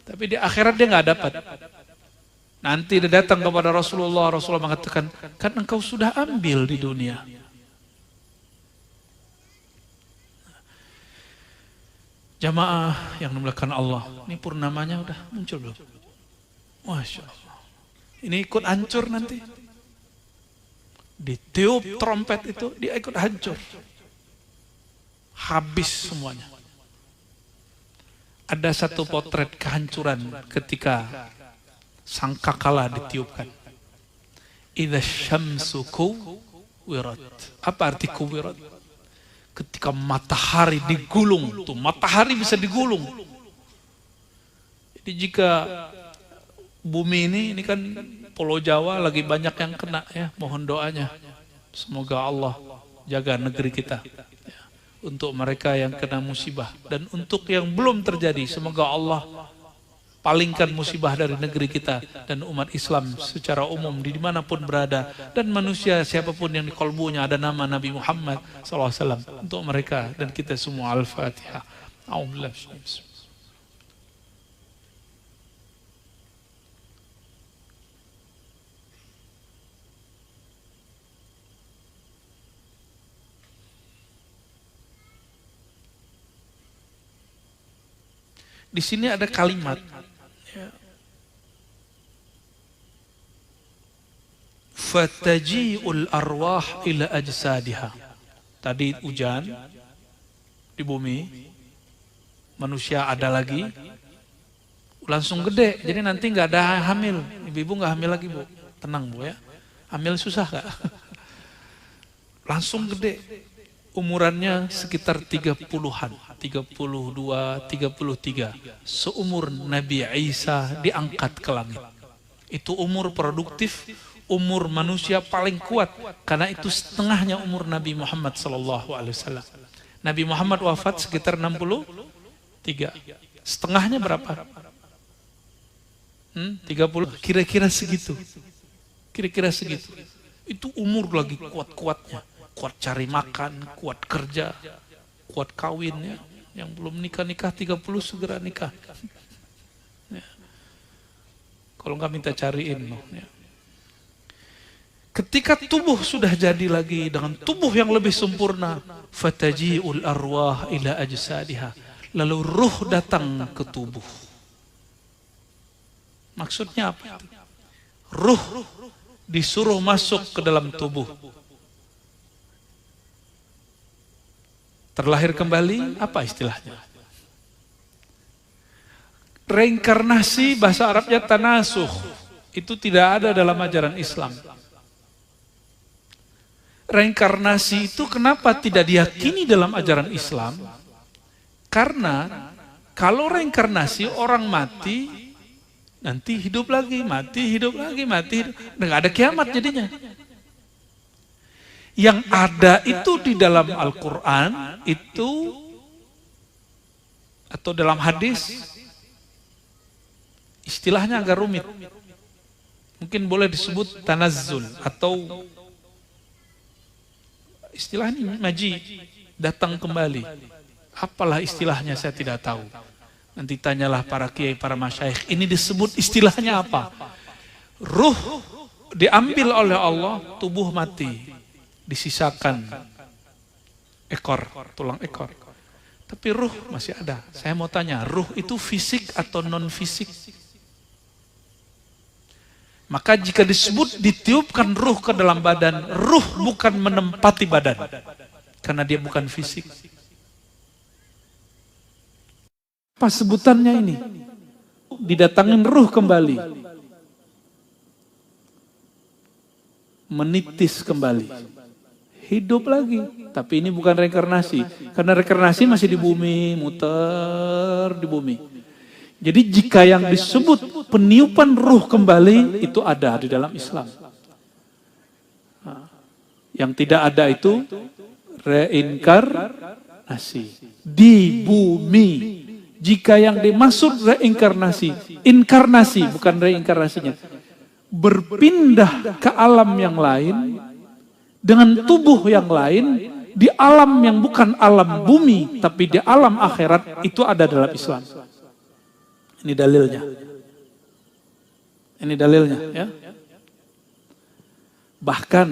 Tapi di akhirat dia nggak dapat. Nanti dia datang kepada Rasulullah mengatakan, kan engkau sudah ambil di dunia. Jamaah yang dimuliakan Allah, ini purnamanya udah muncul belum? Masya Allah. Ini ikut hancur nanti. Ditiup trompet itu, dia ikut hancur. Habis semuanya. Ada satu potret kehancuran ketika sangkakala ditiupkan. Idza syamsu kuwirat. Apa arti kuwirat? Ketika matahari digulung, tuh matahari bisa digulung. Jadi jika bumi ini kan Pulau Jawa lagi banyak yang kena ya, mohon doanya. Semoga Allah jaga negeri kita. Ya, untuk mereka yang kena musibah dan untuk yang belum terjadi, semoga Allah palingkan musibah dari negeri kita dan umat Islam secara umum di dimanapun berada, dan manusia siapapun yang di kalbunya ada nama Nabi Muhammad SAW, untuk mereka dan kita semua. Al-Fatihah. Di sini ada kalimat, fataji'ul arwah ila ajsadiha. Tadi hujan di bumi, manusia ada lagi, langsung gede. Jadi nanti nggak ada hamil. Ibu-ibu nggak hamil lagi, Bu. Tenang, Bu ya. Hamil susah nggak? Langsung gede. Umurannya sekitar 30-an, 32, 33. Seumur Nabi Isa diangkat ke langit. Itu umur produktif, umur manusia paling kuat, karena itu setengahnya umur Nabi Muhammad SAW. Nabi Muhammad wafat sekitar 63. Setengahnya berapa? 30. Kira-kira segitu. Kira-kira segitu. Itu umur lagi kuat-kuatnya. Kuat cari makan, kuat kerja, kuat kawin ya. Yang belum nikah-nikah 30 segera nikah. Ya. Kalau nggak minta cariin. Ya. Ketika tubuh sudah jadi lagi dengan tubuh yang lebih sempurna, fataji'ul arwah ila ajsadiha. Lalu ruh datang ke tubuh. Maksudnya apa itu? Ruh disuruh masuk ke dalam tubuh. Terlahir kembali, apa istilahnya? Reinkarnasi, bahasa Arabnya tanasuh. Itu tidak ada dalam ajaran Islam. Reinkarnasi itu kenapa tidak diyakini dalam ajaran Islam? Karena kalau reinkarnasi orang mati, nanti hidup lagi, mati, hidup lagi, mati, hidup. Nggak ada kiamat jadinya. Yang ada itu di dalam Al-Quran itu, atau dalam hadis, istilahnya agak rumit. Mungkin boleh disebut tanazzul, atau istilahnya maji, datang kembali. Apalah istilahnya saya tidak tahu. Nanti tanyalah para kiai, para masyayikh. Ini disebut istilahnya apa? Ruh diambil oleh Allah, tubuh mati. Disisakan ekor, tulang ekor. Tapi ruh masih ada. Saya mau tanya, ruh itu fisik atau non fisik? Maka jika disebut ditiupkan ruh ke dalam badan, ruh bukan menempati badan. Karena dia bukan fisik. Apa sebutannya ini? Didatangin ruh kembali. Menitis kembali. Hidup lagi, tapi ini bukan reinkarnasi, karena reinkarnasi masih di bumi, muter di bumi. Jadi jika yang disebut peniupan ruh kembali itu ada di dalam Islam. Yang tidak ada itu reinkarnasi di bumi. Jika yang dimaksud reinkarnasi, inkarnasi bukan reinkarnasinya, berpindah ke alam yang lain dengan tubuh yang lain di alam yang bukan alam bumi tapi di alam akhirat, itu ada dalam Islam. Ini dalilnya. Ini dalilnya ya. Bahkan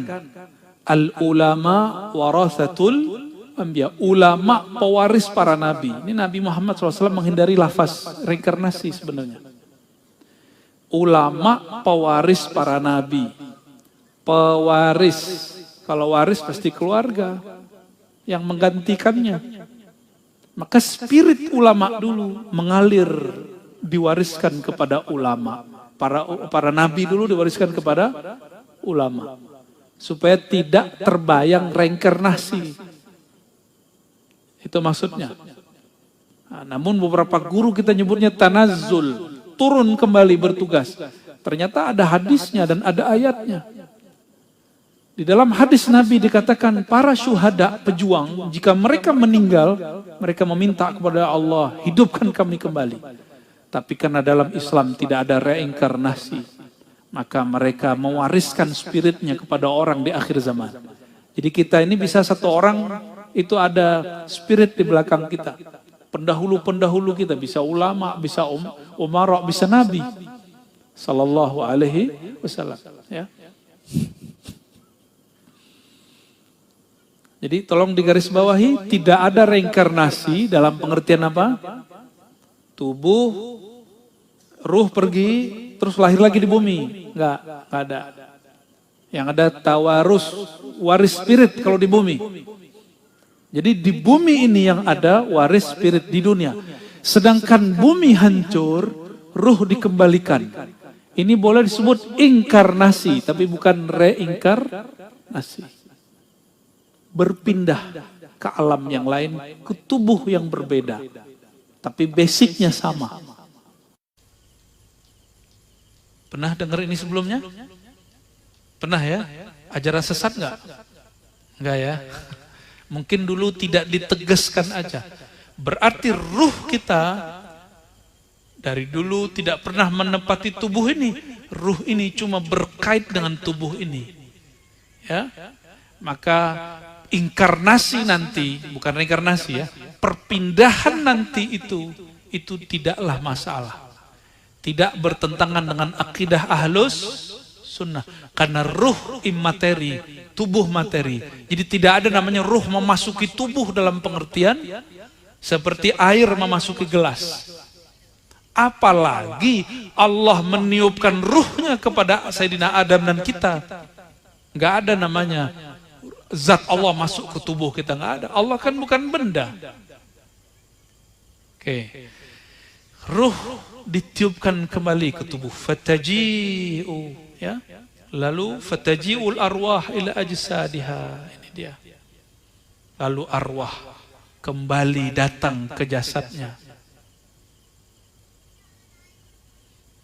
al ulama warasatul anbiya, ulama pewaris para nabi. Ini Nabi Muhammad SAW menghindari lafaz reinkarnasi sebenarnya. Ulama pewaris para nabi. Pewaris, kalau waris pasti keluarga yang menggantikannya. Maka spirit ulama dulu mengalir, diwariskan kepada ulama. Para nabi dulu diwariskan kepada ulama. Supaya tidak terbayang reinkarnasi. Itu maksudnya. Nah, namun beberapa guru kita nyebutnya tanazzul, turun kembali bertugas. Ternyata ada hadisnya dan ada ayatnya. Di dalam hadis Nabi dikatakan para syuhada, pejuang, jika mereka meninggal, mereka meminta kepada Allah, hidupkan kami kembali. Tapi karena dalam Islam tidak ada reinkarnasi, maka mereka mewariskan spiritnya kepada orang di akhir zaman. Jadi kita ini bisa satu orang, itu ada spirit di belakang kita. Pendahulu-pendahulu kita, bisa ulama, bisa umara, bisa nabi. Sallallahu alaihi wasallam. Ya. Jadi tolong digarisbawahi, tidak ada reinkarnasi dalam pengertian apa? Tubuh, ruh pergi, terus lahir lagi di bumi. Enggak ada. Yang ada tawarus, waris spirit kalau di bumi. Jadi di bumi ini yang ada waris spirit di dunia. Sedangkan bumi hancur, ruh dikembalikan. Ini boleh disebut inkarnasi, tapi bukan reinkarnasi. Berpindah ke alam yang lain, ke tubuh yang berbeda. Tapi basicnya sama. Pernah dengar ini sebelumnya? Pernah ya? Ajaran sesat enggak? Enggak ya? Mungkin dulu tidak ditegaskan aja. Berarti ruh kita dari dulu tidak pernah menempati tubuh ini. Ruh ini cuma berkait dengan tubuh ini. Ya, maka inkarnasi nanti, bukan reinkarnasi ya, perpindahan nanti itu tidaklah masalah. Tidak bertentangan dengan akidah ahlus sunnah. Karena ruh imateri, tubuh materi. Jadi tidak ada namanya ruh memasuki tubuh dalam pengertian seperti air memasuki gelas. Apalagi Allah meniupkan ruhnya kepada Sayyidina Adam dan kita. Nggak ada namanya zat Allah masuk ke tubuh kita, nggak ada. Allah kan bukan benda. Oke. Ruh ditiupkan kembali ke tubuh. Fataji'u, ya. Lalu fataji'ul arwah ila ajsadiha. Ini dia. Lalu arwah kembali datang ke jasadnya.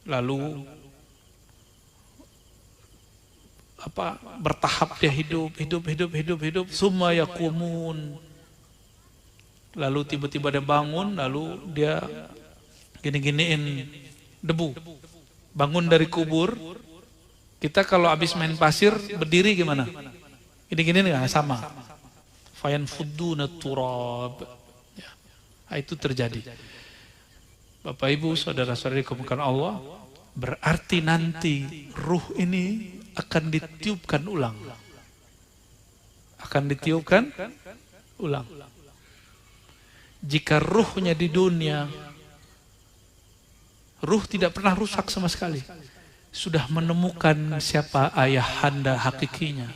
Lalu bertahap dia hidup. Summa yaqumun. Lalu tiba-tiba dia bangun, lalu dia gini-giniin debu. Bangun dari kubur. Kita kalau habis main pasir berdiri gimana? Gini-gini nggak sama. Fayanfudduna turab. Ya. Nah, itu terjadi. Bapak Ibu, saudara-saudari dikasihi Allah, berarti nanti ruh ini akan ditiupkan ulang. Akan ditiupkan ulang. Jika ruhnya di dunia, ruh tidak pernah rusak sama sekali. Sudah menemukan siapa ayahanda hakikinya,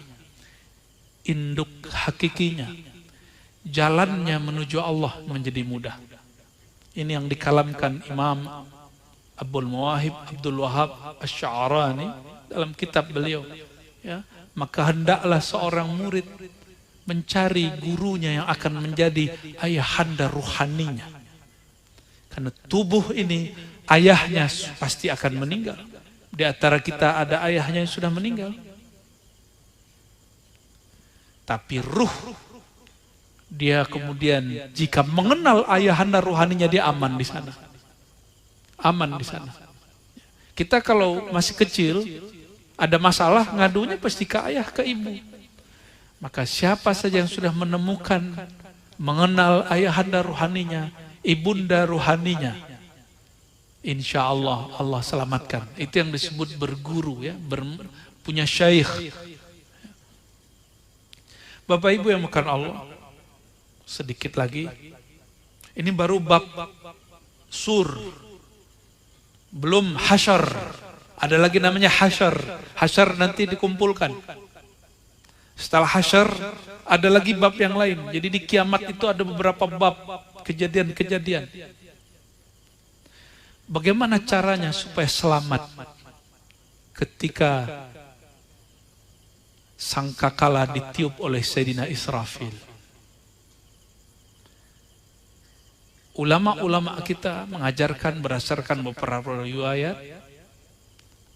induk hakikinya, jalannya menuju Allah menjadi mudah. Ini yang dikalamkan Imam Abdul Mawahib Abdul Wahab Asy-Sya'rani dalam kitab beliau. Ya, maka hendaklah seorang murid mencari gurunya yang akan menjadi ayahanda ruhaninya. Karena tubuh ini ayahnya pasti akan meninggal. Di antara kita ada ayahnya yang sudah meninggal. Tapi ruh Dia kemudian jika mengenal ayahanda rohaninya, dia aman di sana. Aman di sana. Kita kalau masih kecil, ada masalah, ngadunya pasti ke ayah, ke ibu. Maka siapa saja yang sudah menemukan, mengenal ayahanda rohaninya, ibunda rohaninya, insya Allah Allah selamatkan. Itu yang disebut berguru, ya, punya syaikh. Bapak Ibu yang makan Allah, sedikit lagi. Ini baru bab sur, belum hasyar. Ada lagi namanya hasyar. Hasyar nanti dikumpulkan. Setelah hasyar, ada lagi bab yang lain. Jadi di kiamat itu ada beberapa bab kejadian-kejadian. Bagaimana caranya supaya selamat ketika sangkakala ditiup oleh Sayyidina Israfil? Ulama-ulama kita mengajarkan berdasarkan beberapa riwayat,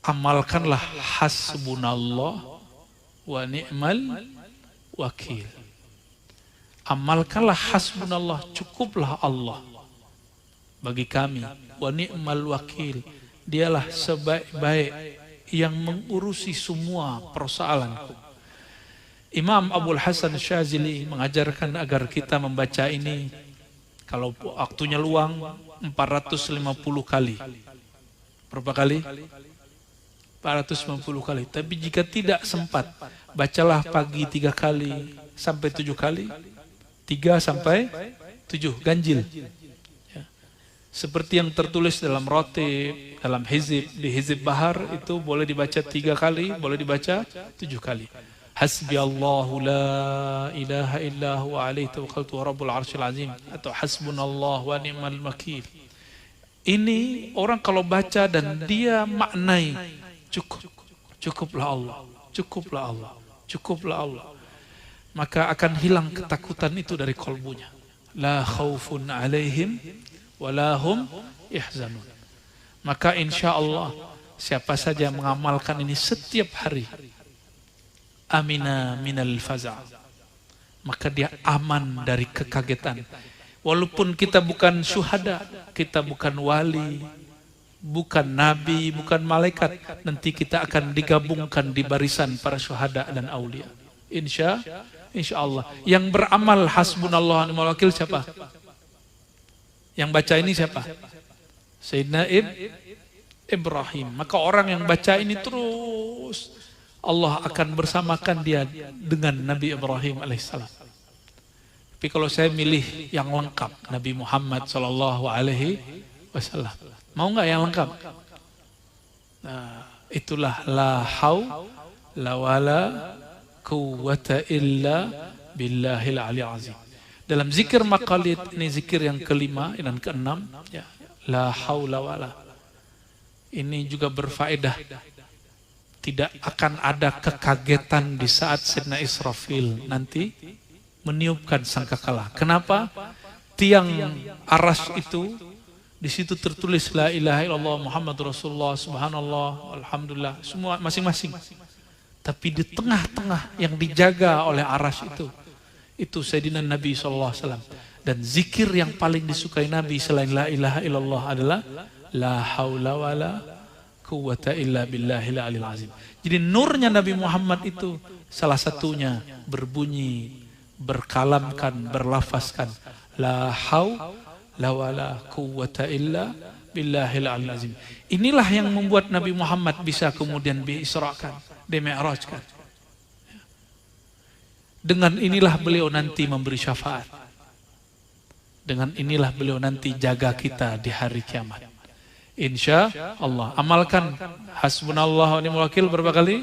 amalkanlah hasbunallah wa ni'mal wakil. Amalkanlah hasbunallah, cukuplah Allah bagi kami, wa ni'mal wakil, dialah sebaik-baik yang mengurusi semua persoalanku. Imam Abul Hasan Syazili mengajarkan agar kita membaca ini kalau waktunya luang 450 kali. Berapa kali? 450 kali. Tapi jika tidak sempat, bacalah pagi 3 kali sampai 7 kali. 3 sampai 7, ganjil. Ya. Seperti yang tertulis dalam rotib, dalam hizib, di hizib bahar itu boleh dibaca 3 kali, boleh dibaca 7 kali. Hasbi Allahu la ilaha illa huwa alaihi tawakkaltu wa rabbul arsyil azim, atau hasbunallahu wa ni'mal wakil. Ini orang kalau baca dan dia maknai, cukuplah Allah, cukuplah Allah, cukuplah Allah, maka akan hilang ketakutan itu dari kolbunya. La khaufun alaihim walahum yahzanun. Maka insya Allah siapa saja mengamalkan ini setiap hari, amina minal faza', maka dia aman dari kekagetan. Walaupun kita bukan syuhada, kita bukan wali, bukan nabi, bukan malaikat, nanti kita akan digabungkan di barisan para syuhada dan aulia. Insya Allah. Yang beramal hasbunallah wa ni'mal wakil siapa? Yang baca ini siapa? Sayyidina Ibrahim. Maka orang yang baca ini terus, Allah akan bersamakan dia dengan Nabi Ibrahim alaihissalam. Tapi kalau saya milih yang lengkap, Nabi Muhammad sallallahu alaihi wasallam. Mau nggak yang lengkap? Nah, itulah la haula wala quwwata illa billahil aliyil azim. Dalam zikir maqalid, ini zikir yang kelima dan keenam, ya, la haula wala. Ini juga berfaedah. Tidak akan ada kekagetan di saat Sayyidina Israfil nanti meniupkan sangkakala. Kenapa? Tiang aras itu, di situ tertulis la ilaha illallah Muhammad Rasulullah, subhanallah, alhamdulillah, semua masing-masing. Tapi di tengah-tengah yang dijaga oleh aras itu Sayyidina Nabi SAW. Dan zikir yang paling disukai Nabi selain la ilaha illallah adalah la haula wala quwwata illa billahil aliyil azim. Jadi nurnya Nabi Muhammad itu salah satunya berbunyi, berkalamkan, berlafazkan la haula wala quwwata illa billahil aliyil azim. Inilah yang membuat Nabi Muhammad bisa kemudian diisrakan, dimi'rajkan. Dengan inilah beliau nanti memberi syafaat. Dengan inilah beliau nanti jaga kita di hari kiamat. Insya Allah. Amalkan hasbunallah wa ni'mal wakil berapa kali?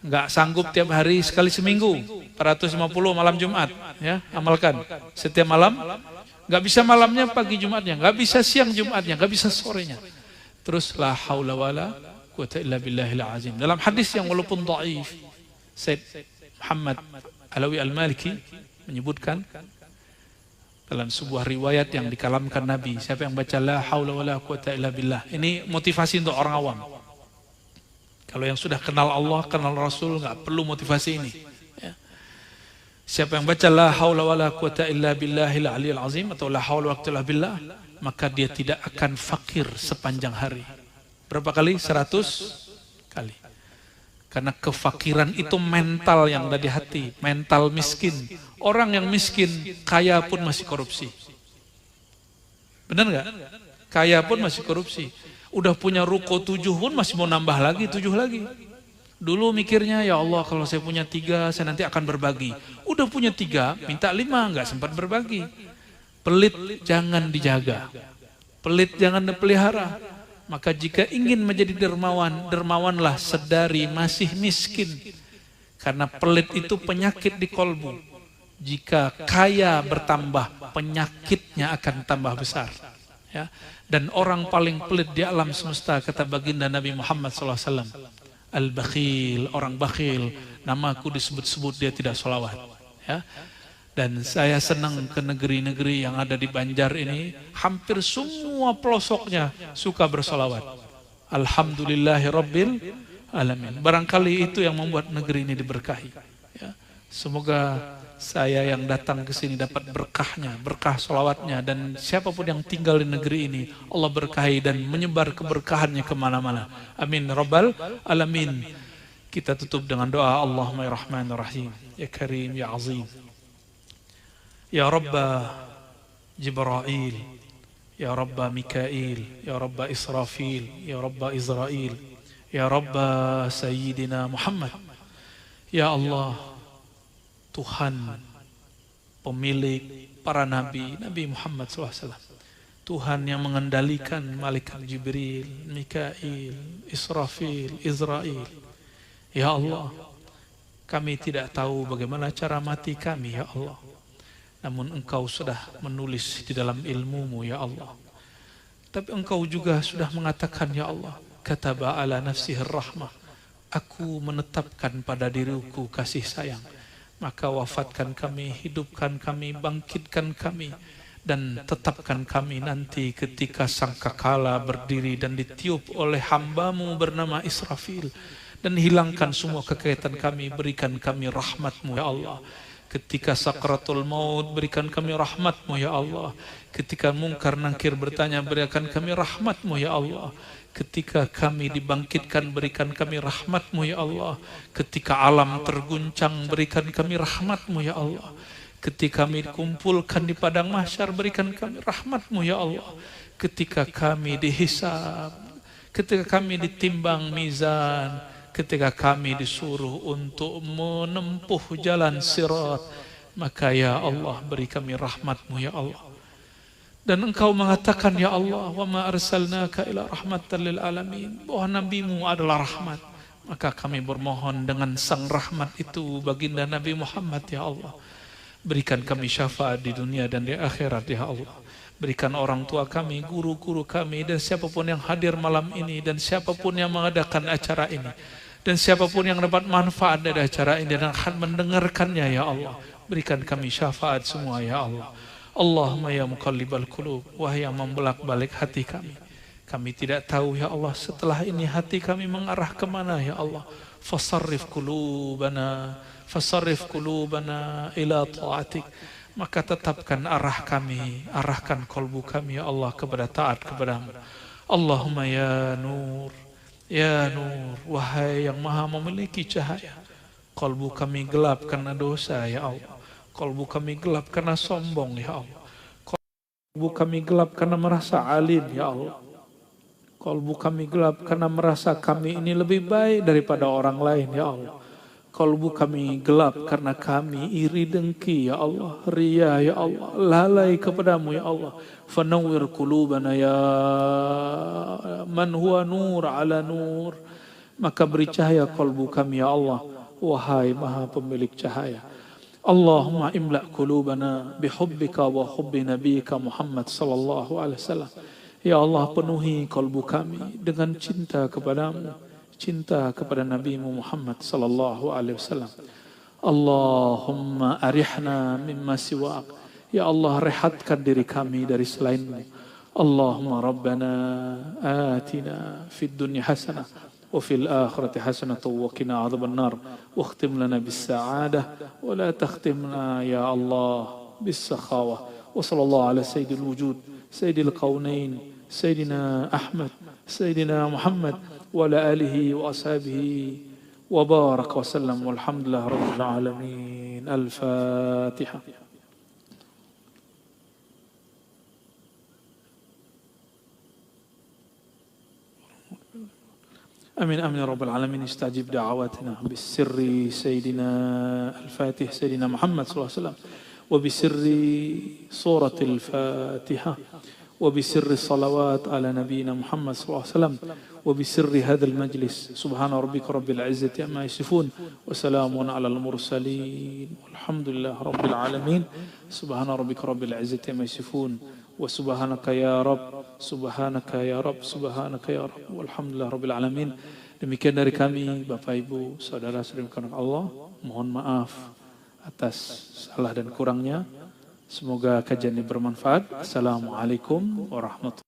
Enggak sanggup tiap hari, sekali seminggu, 450 malam Jumat, ya, amalkan setiap malam. Enggak bisa malamnya, pagi Jumatnya, enggak bisa siang Jumatnya, enggak bisa sorenya. Terus la haula wala quwwata illa billahil azim. Dalam hadis yang walaupun dhaif, Said Muhammad Alawi Al-Maliki menyebutkan dalam sebuah riwayat yang dikalamkan Nabi, siapa yang baca la haula wala quwwata illa billah, ini motivasi untuk orang awam. Kalau yang sudah kenal Allah, kenal Rasul, nggak perlu motivasi ini, ya. Siapa yang baca la haula wala quwata illa billahil aliyil azim atau la haula wala quwata illa billah, maka dia tidak akan fakir sepanjang hari. Berapa kali? 100 kali. Karena kefakiran itu mental yang ada di hati, mental miskin. Orang yang miskin, kaya pun masih korupsi. Benar nggak? Kaya pun masih korupsi. Udah punya ruko 7 pun masih mau nambah lagi 7 lagi. Dulu mikirnya, ya Allah kalau saya punya 3, saya nanti akan berbagi. Udah punya 3, minta 5, nggak sempat berbagi. Pelit jangan dijaga. Pelit jangan dipelihara. Maka jika ingin menjadi dermawan, dermawanlah sedari masih miskin. Karena pelit itu penyakit di kolbu. Jika kaya bertambah, penyakitnya akan tambah besar. Ya. Dan orang paling pelit di alam semesta, kata baginda Nabi Muhammad SAW, al-bakhil, orang bakhil, namaku disebut-sebut dia tidak sholawat. Ya. Dan saya senang ke negeri-negeri yang ada di Banjar ini, hampir semua pelosoknya suka bersolawat. Alhamdulillahi Rabbil Alamin. Barangkali itu yang membuat negeri ini diberkahi. Ya. Semoga saya yang datang ke sini dapat berkahnya, berkah solawatnya, dan siapapun yang tinggal di negeri ini, Allah berkahi dan menyebar keberkahannya kemana-mana. Amin Rabbal Alamin. Kita tutup dengan doa Allahumma ya Rahman ya Rahim, ya Karim ya Azim. Ya Rabba Jibra'il, ya Rabba Mikail, ya Rabba Israfil, ya Rabba Israel, ya Rabba Sayyidina Muhammad. Ya Allah, Tuhan pemilik para nabi, Nabi Muhammad SAW. Tuhan yang mengendalikan malaikat Jibril, Mikail, Israfil, Israel. Ya Allah, kami tidak tahu bagaimana cara mati kami, ya Allah. Namun Engkau sudah menulis di dalam ilmu-Mu, ya Allah. Tapi Engkau juga sudah mengatakan, ya Allah, kataba ala nafsihir rahmah. Aku menetapkan pada diriku kasih sayang. Maka wafatkan kami, hidupkan kami, bangkitkan kami, dan tetapkan kami nanti ketika sangkakala berdiri dan ditiup oleh hamba-Mu bernama Israfil, dan hilangkan semua kekaitan kami, berikan kami rahmat-Mu, ya Allah. Ketika sakratul maut, berikan kami rahmat-Mu, ya Allah. Ketika mungkar nangkir bertanya, berikan kami rahmat-Mu, ya Allah. Ketika kami dibangkitkan, berikan kami rahmat-Mu, ya Allah. Ketika alam terguncang, berikan kami rahmat-Mu, ya Allah. Ketika kami dikumpulkan di padang mahsyar, berikan kami rahmat-Mu, ya Allah. Ketika kami dihisab, ketika kami ditimbang mizan, ketika kami disuruh untuk menempuh jalan sirat, maka ya Allah, beri kami rahmat-Mu, ya Allah. Dan Engkau mengatakan, ya Allah, wa ma arsalnaka ila rahmatan lil alamin, bahwa nabi-Mu adalah rahmat. Maka kami bermohon dengan sang rahmat itu, baginda Nabi Muhammad, ya Allah. Berikan kami syafaat di dunia dan di akhirat, ya Allah. Berikan orang tua kami, guru-guru kami, dan siapapun yang hadir malam ini, dan siapapun yang mengadakan acara ini, dan siapapun yang dapat manfaat dari acara ini dan akan mendengarkannya, ya Allah. Berikan kami syafaat semua, ya Allah. Allahumma ya muqallibal qulub, wahai yang membolak-balik hati kami. Kami tidak tahu, ya Allah, setelah ini hati kami mengarah kemana, ya Allah. Fasarrif qulubana ila ta'atik. Maka tetapkan arah kami, arahkan kolbu kami, ya Allah, kepada taat kepadamu. Allahumma ya nur, wahai yang maha memiliki cahaya. Kolbu kami gelap karena dosa, ya Allah. Kolbu kami gelap karena sombong, ya Allah. Kolbu kami gelap karena merasa alim, ya Allah. Kolbu kami gelap karena merasa kami ini lebih baik daripada orang lain, ya Allah. Kolbu kami gelap karena kami iri dengki, ya Allah. Ria, ya Allah. Lalai kepadamu, ya Allah. Fanawwir qulubana ya man huwa nur ala nur. Maka beri cahaya kolbu kami, ya Allah. Wahai maha pemilik cahaya. Allahumma imla' qulubana bihubbika wa hubbi nabiyika Muhammad sallallahu alaihi wasallam. Ya Allah, penuhi kolbu kami dengan cinta kepadamu, cinta kepada Nabi-Mu Muhammad sallallahu alaihi wasallam. Allahumma arihna mimma siwak. Ya Allah, rehatkan diri kami dari selain-Mu. Allahumma rabbana atina fid dunya hasanah وفي الآخرة حسنة وقنا عذاب النار واختم لنا بالسعادة ولا تختمنا يا الله بالسخاوة وصلى الله على سيد الوجود سيد الكونين سيدنا أحمد سيدنا محمد وعلى آله وأصحابه وبارك وسلم والحمد لله رب العالمين. الفاتحة. أمين أمين يا رب العالمين. استجب دعواتنا بالسر سيدنا الفاتح سيدنا محمد صلى الله عليه وسلم وبسر سورة الفاتحة وبسر الصلوات على نبينا محمد صلى الله عليه وسلم وبسر هذا المجلس. سبحان ربك رب العزة عما يصفون وسلام على المرسلين والحمد لله رب العالمين. سبحان ربك رب العزة عما يصفون وسبحانك يا رب سبحانك يا رب سبحانك يا رب walhamdulillah rabbil alamin. Demikian dari kami Bapak Ibu Saudara saudara Allah, mohon maaf atas salah dan kurangnya. Semoga kajian ini bermanfaat. Assalamualaikum warahmatullahi wabarakatuh.